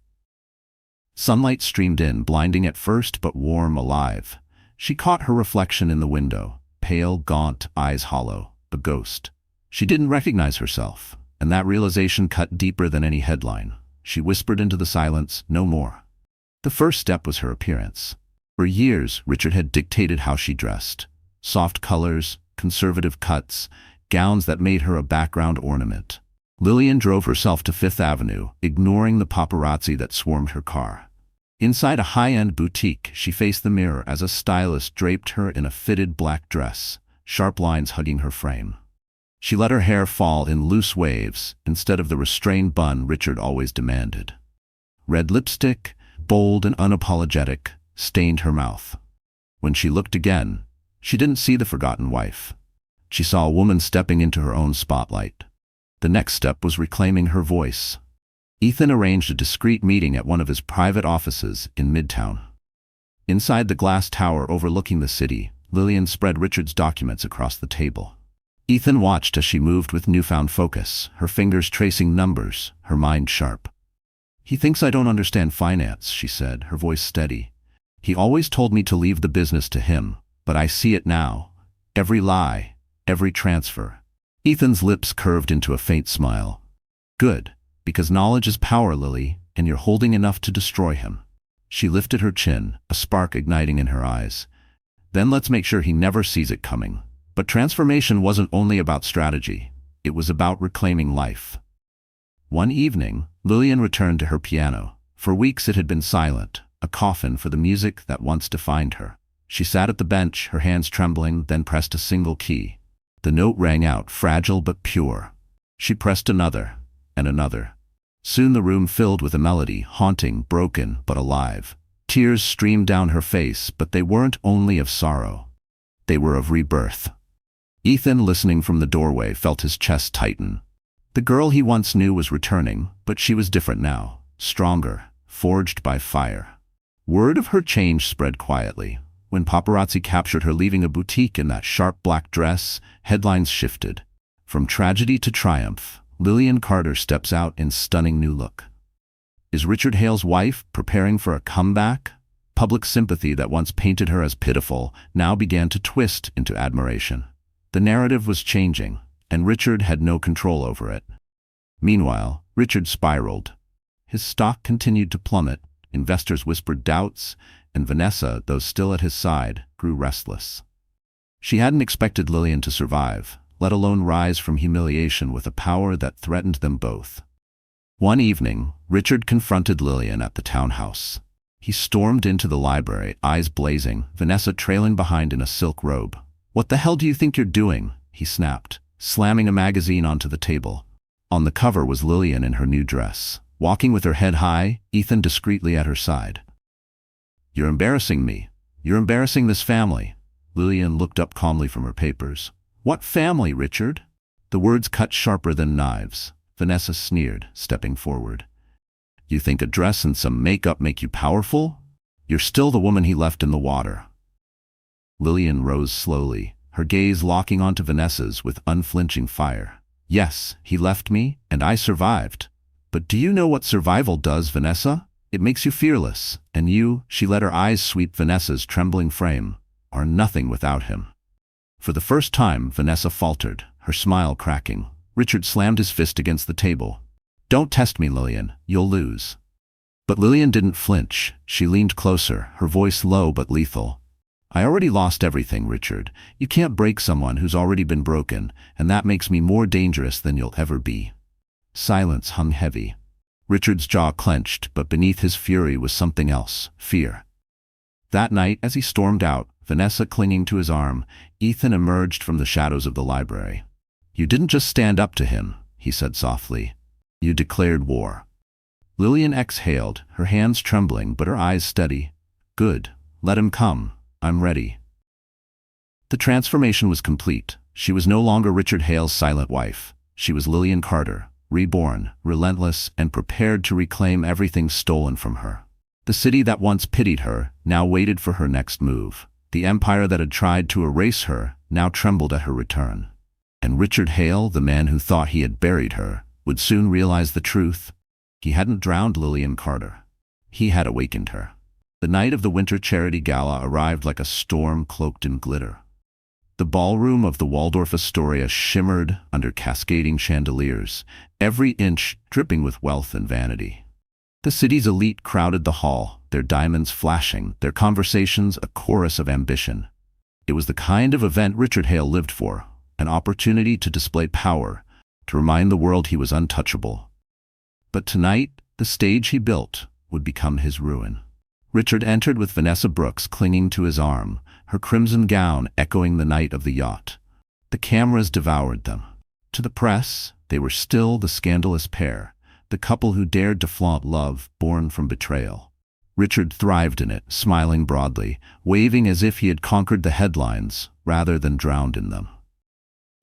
Sunlight streamed in, blinding at first but warm, alive. She caught her reflection in the window, pale, gaunt, eyes hollow, a ghost. She didn't recognize herself, and that realization cut deeper than any headline. She whispered into the silence, "No more." The first step was her appearance. For years, Richard had dictated how she dressed. Soft colors, conservative cuts, gowns that made her a background ornament. Lillian drove herself to Fifth Avenue, ignoring the paparazzi that swarmed her car. Inside a high-end boutique, she faced the mirror as a stylist draped her in a fitted black dress, sharp lines hugging her frame. She let her hair fall in loose waves instead of the restrained bun Richard always demanded. Red lipstick, bold and unapologetic, stained her mouth. When she looked again, she didn't see the forgotten wife. She saw a woman stepping into her own spotlight. The next step was reclaiming her voice. Ethan arranged a discreet meeting at one of his private offices in Midtown. Inside the glass tower overlooking the city, Lillian spread Richard's documents across the table. Ethan watched as she moved with newfound focus, her fingers tracing numbers, her mind sharp. "He thinks I don't understand finance," she said, her voice steady. "He always told me to leave the business to him, but I see it now. Every lie, every transfer." Ethan's lips curved into a faint smile. "Good, because knowledge is power, Lily, and you're holding enough to destroy him." She lifted her chin, a spark igniting in her eyes. "Then let's make sure he never sees it coming." But transformation wasn't only about strategy. It was about reclaiming life. One evening, Lillian returned to her piano. For weeks it had been silent, a coffin for the music that once defined her. She sat at the bench, her hands trembling, then pressed a single key. The note rang out, fragile but pure. She pressed another, and another. Soon the room filled with a melody, haunting, broken, but alive. Tears streamed down her face, but they weren't only of sorrow. They were of rebirth. Ethan, listening from the doorway, felt his chest tighten. The girl he once knew was returning, but she was different now, stronger, forged by fire. Word of her change spread quietly. When paparazzi captured her leaving a boutique in that sharp black dress, headlines shifted. From tragedy to triumph, Lillian Carter steps out in stunning new look. Is Richard Hale's wife preparing for a comeback? Public sympathy that once painted her as pitiful now began to twist into admiration. The narrative was changing, and Richard had no control over it. Meanwhile, Richard spiraled. His stock continued to plummet, investors whispered doubts, and Vanessa, though still at his side, grew restless. She hadn't expected Lillian to survive, let alone rise from humiliation with a power that threatened them both. One evening, Richard confronted Lillian at the townhouse. He stormed into the library, eyes blazing, Vanessa trailing behind in a silk robe. "What the hell do you think you're doing?" he snapped, slamming a magazine onto the table. On the cover was Lillian in her new dress, walking with her head high, Ethan discreetly at her side. "You're embarrassing me. You're embarrassing this family." Lillian looked up calmly from her papers. "What family, Richard?" The words cut sharper than knives. Vanessa sneered, stepping forward. "You think a dress and some makeup make you powerful? You're still the woman he left in the water." Lillian rose slowly, her gaze locking onto Vanessa's with unflinching fire. "Yes, he left me, and I survived. But do you know what survival does, Vanessa? It makes you fearless, and you," she let her eyes sweep Vanessa's trembling frame, "are nothing without him." For the first time, Vanessa faltered, her smile cracking. Richard slammed his fist against the table. "Don't test me, Lillian. You'll lose." But Lillian didn't flinch. She leaned closer, her voice low but lethal. "I already lost everything, Richard. You can't break someone who's already been broken, and that makes me more dangerous than you'll ever be." Silence hung heavy. Richard's jaw clenched, but beneath his fury was something else, fear. That night, as he stormed out, Vanessa clinging to his arm, Ethan emerged from the shadows of the library. "You didn't just stand up to him," he said softly. "You declared war." Lillian exhaled, her hands trembling but her eyes steady. "Good. Let him come. I'm ready." The transformation was complete. She was no longer Richard Hale's silent wife. She was Lillian Carter, reborn, relentless, and prepared to reclaim everything stolen from her. The city that once pitied her now waited for her next move. The empire that had tried to erase her now trembled at her return. And Richard Hale, the man who thought he had buried her, would soon realize the truth. He hadn't drowned Lillian Carter. He had awakened her. The night of the winter charity gala arrived like a storm cloaked in glitter. The ballroom of the Waldorf Astoria shimmered under cascading chandeliers, every inch dripping with wealth and vanity. The city's elite crowded the hall, their diamonds flashing, their conversations a chorus of ambition. It was the kind of event Richard Hale lived for, an opportunity to display power, to remind the world he was untouchable. But tonight, the stage he built would become his ruin. Richard entered with Vanessa Brooks clinging to his arm, her crimson gown echoing the night of the yacht. The cameras devoured them. To the press, they were still the scandalous pair, the couple who dared to flaunt love born from betrayal. Richard thrived in it, smiling broadly, waving as if he had conquered the headlines rather than drowned in them.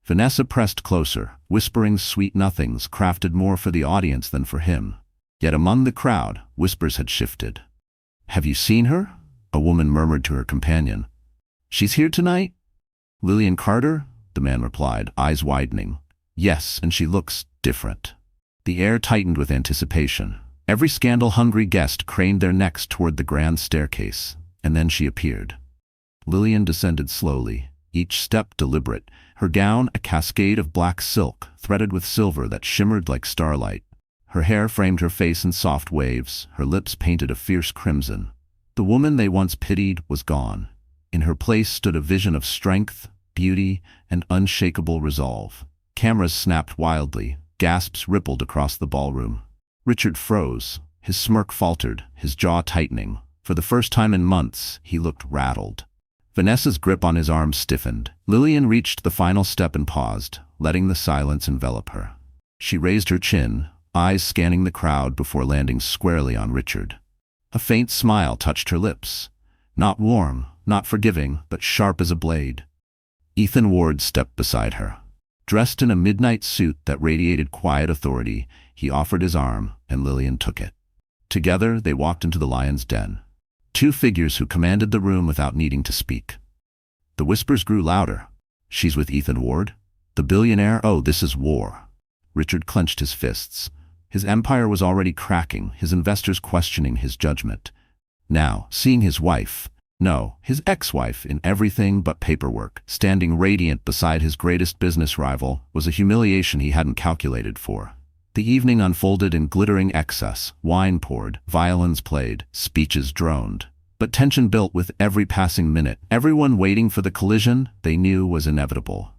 Vanessa pressed closer, whispering sweet nothings crafted more for the audience than for him. Yet among the crowd, whispers had shifted. "Have you seen her?" a woman murmured to her companion. "She's here tonight?" "Lillian Carter?" the man replied, eyes widening. "Yes, and she looks different." The air tightened with anticipation. Every scandal-hungry guest craned their necks toward the grand staircase, and then she appeared. Lillian descended slowly, each step deliberate, her gown a cascade of black silk threaded with silver that shimmered like starlight. Her hair framed her face in soft waves, her lips painted a fierce crimson. The woman they once pitied was gone. In her place stood a vision of strength, beauty, and unshakable resolve. Cameras snapped wildly, gasps rippled across the ballroom. Richard froze, his smirk faltered, his jaw tightening. For the first time in months, he looked rattled. Vanessa's grip on his arm stiffened. Lillian reached the final step and paused, letting the silence envelop her. She raised her chin, eyes scanning the crowd before landing squarely on Richard. A faint smile touched her lips. Not warm, not forgiving, but sharp as a blade. Ethan Ward stepped beside her. Dressed in a midnight suit that radiated quiet authority, he offered his arm, and Lillian took it. Together, they walked into the lion's den. Two figures who commanded the room without needing to speak. The whispers grew louder. "She's with Ethan Ward? The billionaire? Oh, this is war." Richard clenched his fists. His empire was already cracking, his investors questioning his judgment. Now, seeing his wife, no, his ex-wife in everything but paperwork, standing radiant beside his greatest business rival, was a humiliation he hadn't calculated for. The evening unfolded in glittering excess. Wine poured, violins played, speeches droned. But tension built with every passing minute, everyone waiting for the collision they knew was inevitable.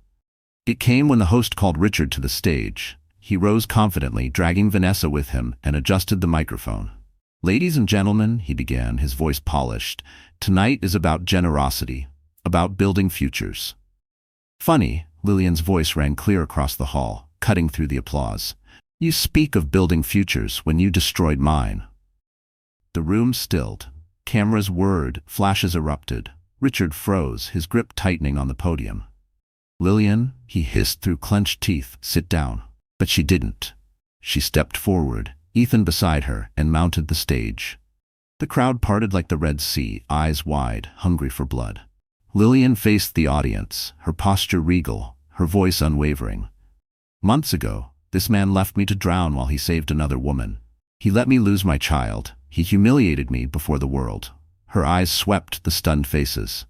It came when the host called Richard to the stage. He rose confidently, dragging Vanessa with him, and adjusted the microphone. "Ladies and gentlemen," he began, his voice polished, "tonight is about generosity, about building futures." "Funny," Lillian's voice rang clear across the hall, cutting through the applause. "You speak of building futures when you destroyed mine." The room stilled. Cameras whirred, flashes erupted. Richard froze, his grip tightening on the podium. "Lillian," he hissed through clenched teeth, "sit down." But she didn't. She stepped forward, Ethan beside her, and mounted the stage. The crowd parted like the Red Sea, eyes wide, hungry for blood. Lillian faced the audience, her posture regal, her voice unwavering. "Months ago, this man left me to drown while he saved another woman. He let me lose my child. He humiliated me before the world." Her eyes swept the stunned faces.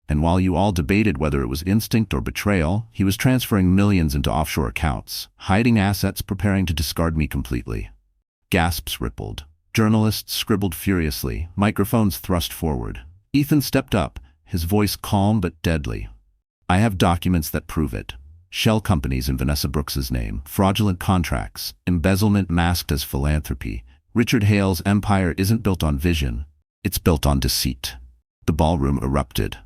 "And while you all debated whether it was instinct or betrayal, he was transferring millions into offshore accounts, hiding assets, preparing to discard me completely." Gasps rippled. Journalists scribbled furiously, microphones thrust forward. Ethan stepped up, his voice calm but deadly. "I have documents that prove it. Shell companies in Vanessa Brooks's name, fraudulent contracts, embezzlement masked as philanthropy. Richard Hale's empire isn't built on vision. It's built on deceit." The ballroom erupted.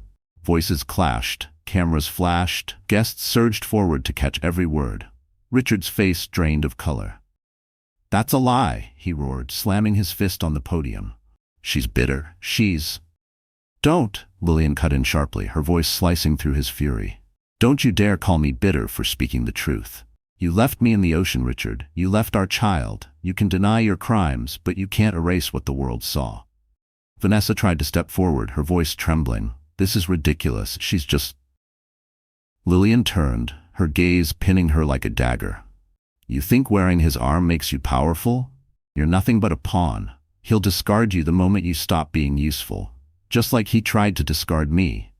Voices clashed, cameras flashed, guests surged forward to catch every word. Richard's face drained of color. "That's a lie," he roared, slamming his fist on the podium. "She's bitter. She's—" "Don't," Lillian cut in sharply, her voice slicing through his fury. "Don't you dare call me bitter for speaking the truth. You left me in the ocean, Richard. You left our child. You can deny your crimes, but you can't erase what the world saw. Vanessa tried to step forward, her voice trembling. This is ridiculous. She's just... Lillian turned, her gaze pinning her like a dagger. You think wearing his arm makes you powerful? You're nothing but a pawn. He'll discard you the moment you stop being useful, just like he tried to discard me.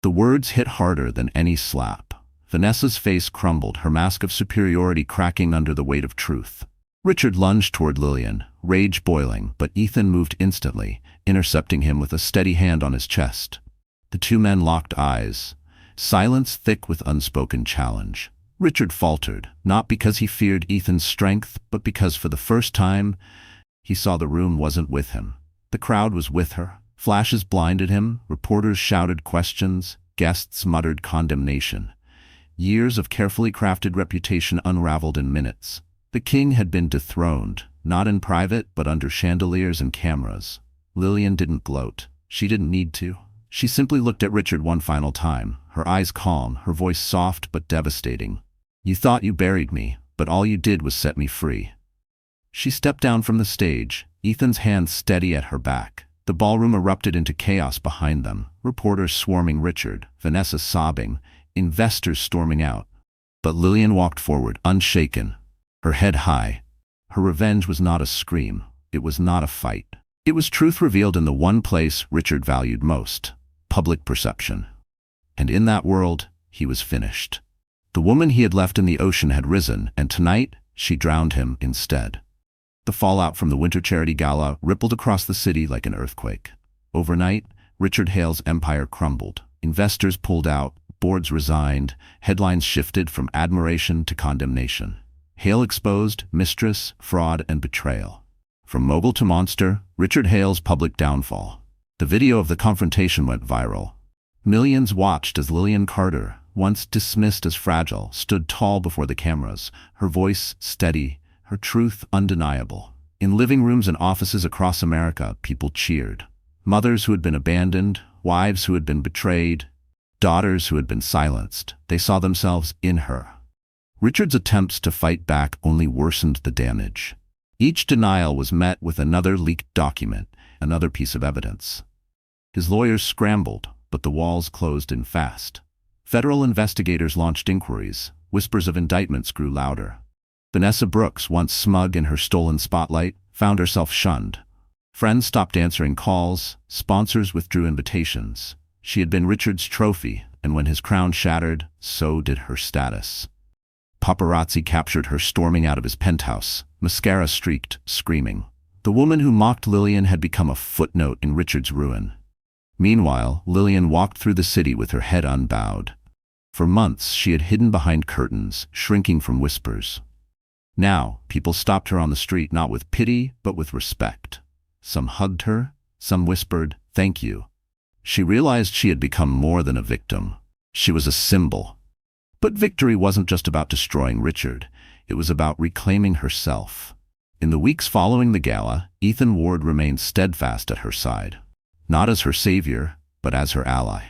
The words hit harder than any slap. Vanessa's face crumbled, her mask of superiority cracking under the weight of truth. Richard lunged toward Lillian, rage boiling, but Ethan moved instantly, intercepting him with a steady hand on his chest. The two men locked eyes, silence thick with unspoken challenge. Richard faltered, not because he feared Ethan's strength, but because for the first time, he saw the room wasn't with him. The crowd was with her. Flashes blinded him, reporters shouted questions, guests muttered condemnation. Years of carefully crafted reputation unraveled in minutes. The king had been dethroned, not in private, but under chandeliers and cameras. Lillian didn't gloat. She didn't need to. She simply looked at Richard one final time, her eyes calm, her voice soft but devastating. You thought you buried me, but all you did was set me free. She stepped down from the stage, Ethan's hand steady at her back. The ballroom erupted into chaos behind them, reporters swarming Richard, Vanessa sobbing, investors storming out. But Lillian walked forward, unshaken, her head high. Her revenge was not a scream. It was not a fight. It was truth revealed in the one place Richard valued most, public perception. And in that world, he was finished. The woman he had left in the ocean had risen, and tonight, she drowned him instead. The fallout from the Winter Charity Gala rippled across the city like an earthquake. Overnight, Richard Hale's empire crumbled. Investors pulled out, boards resigned, headlines shifted from admiration to condemnation. Hale exposed Mistress, fraud, and betrayal. From mogul to monster, Richard Hale's public downfall. The video of the confrontation went viral. Millions watched as Lillian Carter, once dismissed as fragile, stood tall before the cameras, her voice steady, her truth undeniable. In living rooms and offices across America, people cheered. Mothers who had been abandoned, wives who had been betrayed, daughters who had been silenced. They saw themselves in her. Richard's attempts to fight back only worsened the damage. Each denial was met with another leaked document, another piece of evidence. His lawyers scrambled, but the walls closed in fast. Federal investigators launched inquiries. Whispers of indictments grew louder. Vanessa Brooks, once smug in her stolen spotlight, found herself shunned. Friends stopped answering calls, sponsors withdrew invitations. She had been Richard's trophy, and when his crown shattered, so did her status. Paparazzi captured her storming out of his penthouse, mascara streaked, screaming. The woman who mocked Lillian had become a footnote in Richard's ruin. Meanwhile, Lillian walked through the city with her head unbowed. For months, she had hidden behind curtains, shrinking from whispers. Now, people stopped her on the street not with pity, but with respect. Some hugged her, some whispered, "Thank you." She realized she had become more than a victim. She was a symbol. But victory wasn't just about destroying Richard. It was about reclaiming herself. In the weeks following the gala, Ethan Ward remained steadfast at her side. Not as her savior, but as her ally.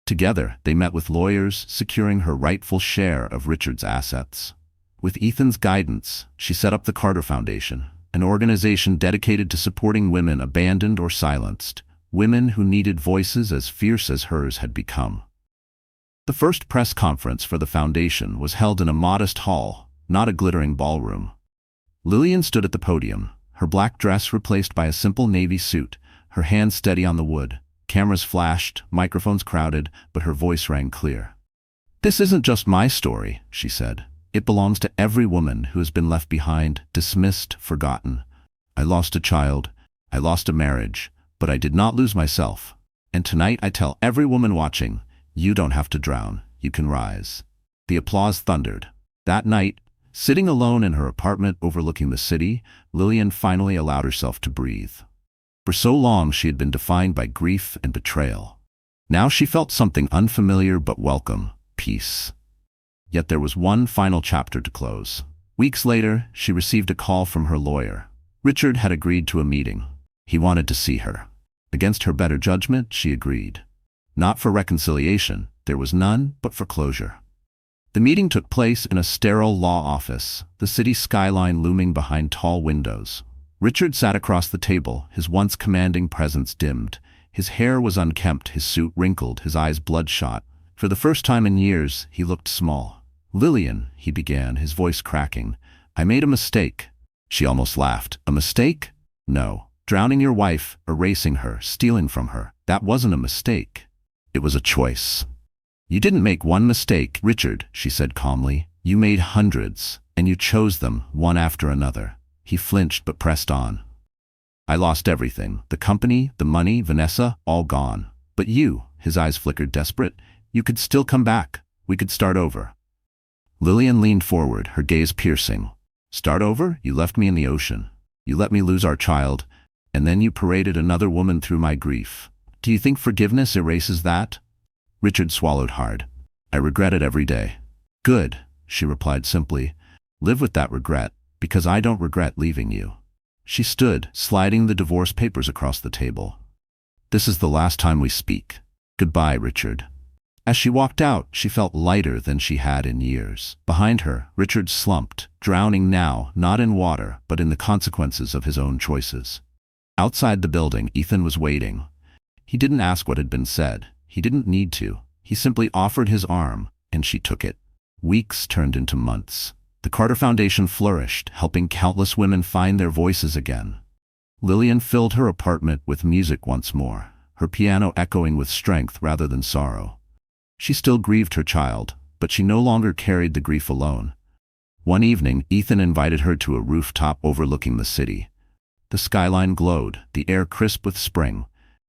Together, they met with lawyers, securing her rightful share of Richard's assets. With Ethan's guidance, she set up the Carter Foundation, an organization dedicated to supporting women abandoned or silenced, women who needed voices as fierce as hers had become. The first press conference for the foundation was held in a modest hall, not a glittering ballroom. Lillian stood at the podium, her black dress replaced by a simple navy suit, her hands steady on the wood. Cameras flashed, microphones crowded, but her voice rang clear. "This isn't just my story," she said. "It belongs to every woman who has been left behind, dismissed, forgotten. I lost a child, I lost a marriage, but I did not lose myself. And tonight I tell every woman watching, you don't have to drown, you can rise." The applause thundered. That night, sitting alone in her apartment overlooking the city, Lillian finally allowed herself to breathe. For so long she had been defined by grief and betrayal. Now she felt something unfamiliar but welcome, peace. Yet there was one final chapter to close. Weeks later, she received a call from her lawyer. Richard had agreed to a meeting. He wanted to see her. Against her better judgment, she agreed. Not for reconciliation, there was none, but for closure. The meeting took place in a sterile law office, the city skyline looming behind tall windows. Richard sat across the table, his once commanding presence dimmed. His hair was unkempt, his suit wrinkled, his eyes bloodshot. For the first time in years, he looked small. "Lillian," he began, his voice cracking, "I made a mistake." She almost laughed. "A mistake?" "No. Drowning your wife, erasing her, stealing from her. That wasn't a mistake. It was a choice." "You didn't make one mistake, Richard," she said calmly. "You made hundreds, and you chose them, one after another." He flinched but pressed on. "I lost everything. The company, the money, Vanessa, all gone. But you," his eyes flickered desperate, "you could still come back. We could start over." Lillian leaned forward, her gaze piercing. "Start over? You left me in the ocean. You let me lose our child, and then you paraded another woman through my grief. Do you think forgiveness erases that?" Richard swallowed hard. "I regret it every day." "Good," she replied simply. "Live with that regret, because I don't regret leaving you." She stood, sliding the divorce papers across the table. "This is the last time we speak. Goodbye, Richard." As she walked out, she felt lighter than she had in years. Behind her, Richard slumped, drowning now, not in water, but in the consequences of his own choices. Outside the building, Ethan was waiting. He didn't ask what had been said. He didn't need to. He simply offered his arm, and she took it. Weeks turned into months. The Carter Foundation flourished, helping countless women find their voices again. Lillian filled her apartment with music once more, her piano echoing with strength rather than sorrow. She still grieved her child, but she no longer carried the grief alone. One evening, Ethan invited her to a rooftop overlooking the city. The skyline glowed, the air crisp with spring.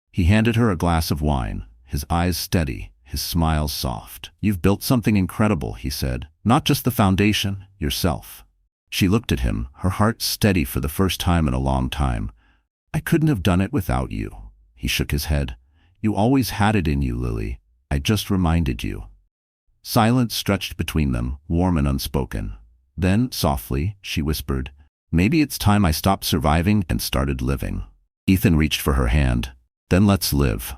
He handed her a glass of wine, his eyes steady, his smile soft. "You've built something incredible," he said. "Not just the foundation, yourself." She looked at him, her heart steady for the first time in a long time. "I couldn't have done it without you." He shook his head. "You always had it in you, Lily. I just reminded you." Silence stretched between them, warm and unspoken. Then, softly, she whispered, "Maybe it's time I stopped surviving and started living." Ethan reached for her hand. "Then let's live."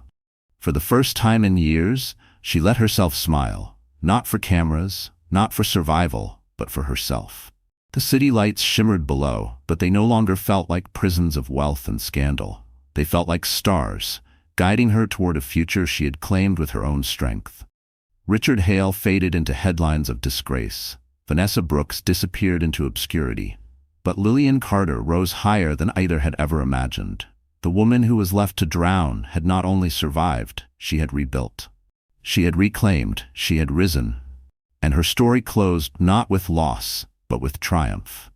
For the first time in years, she let herself smile. Not for cameras, not for survival, but for herself. The city lights shimmered below, but they no longer felt like prisons of wealth and scandal. They felt like stars, guiding her toward a future she had claimed with her own strength. Richard Hale faded into headlines of disgrace. Vanessa Brooks disappeared into obscurity. But Lillian Carter rose higher than either had ever imagined. The woman who was left to drown had not only survived, she had rebuilt. She had reclaimed, she had risen. And her story closed not with loss, but with triumph.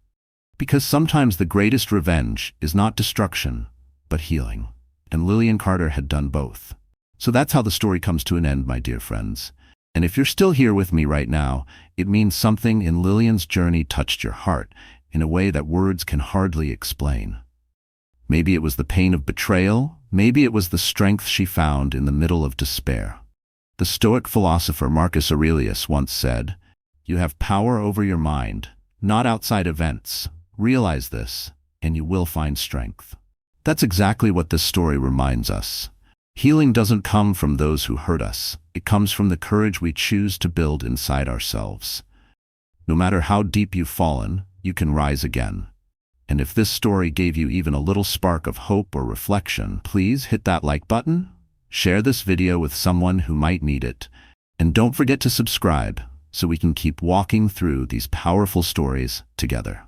Because sometimes the greatest revenge is not destruction, but healing. And Lillian Carter had done both. So that's how the story comes to an end, my dear friends. And if you're still here with me right now, it means something in Lillian's journey touched your heart in a way that words can hardly explain. Maybe it was the pain of betrayal, maybe it was the strength she found in the middle of despair. The Stoic philosopher Marcus Aurelius once said, "You have power over your mind, not outside events. Realize this, and you will find strength." That's exactly what this story reminds us. Healing doesn't come from those who hurt us. It comes from the courage we choose to build inside ourselves. No matter how deep you've fallen, you can rise again. And if this story gave you even a little spark of hope or reflection, please hit that like button, share this video with someone who might need it, and don't forget to subscribe so we can keep walking through these powerful stories together.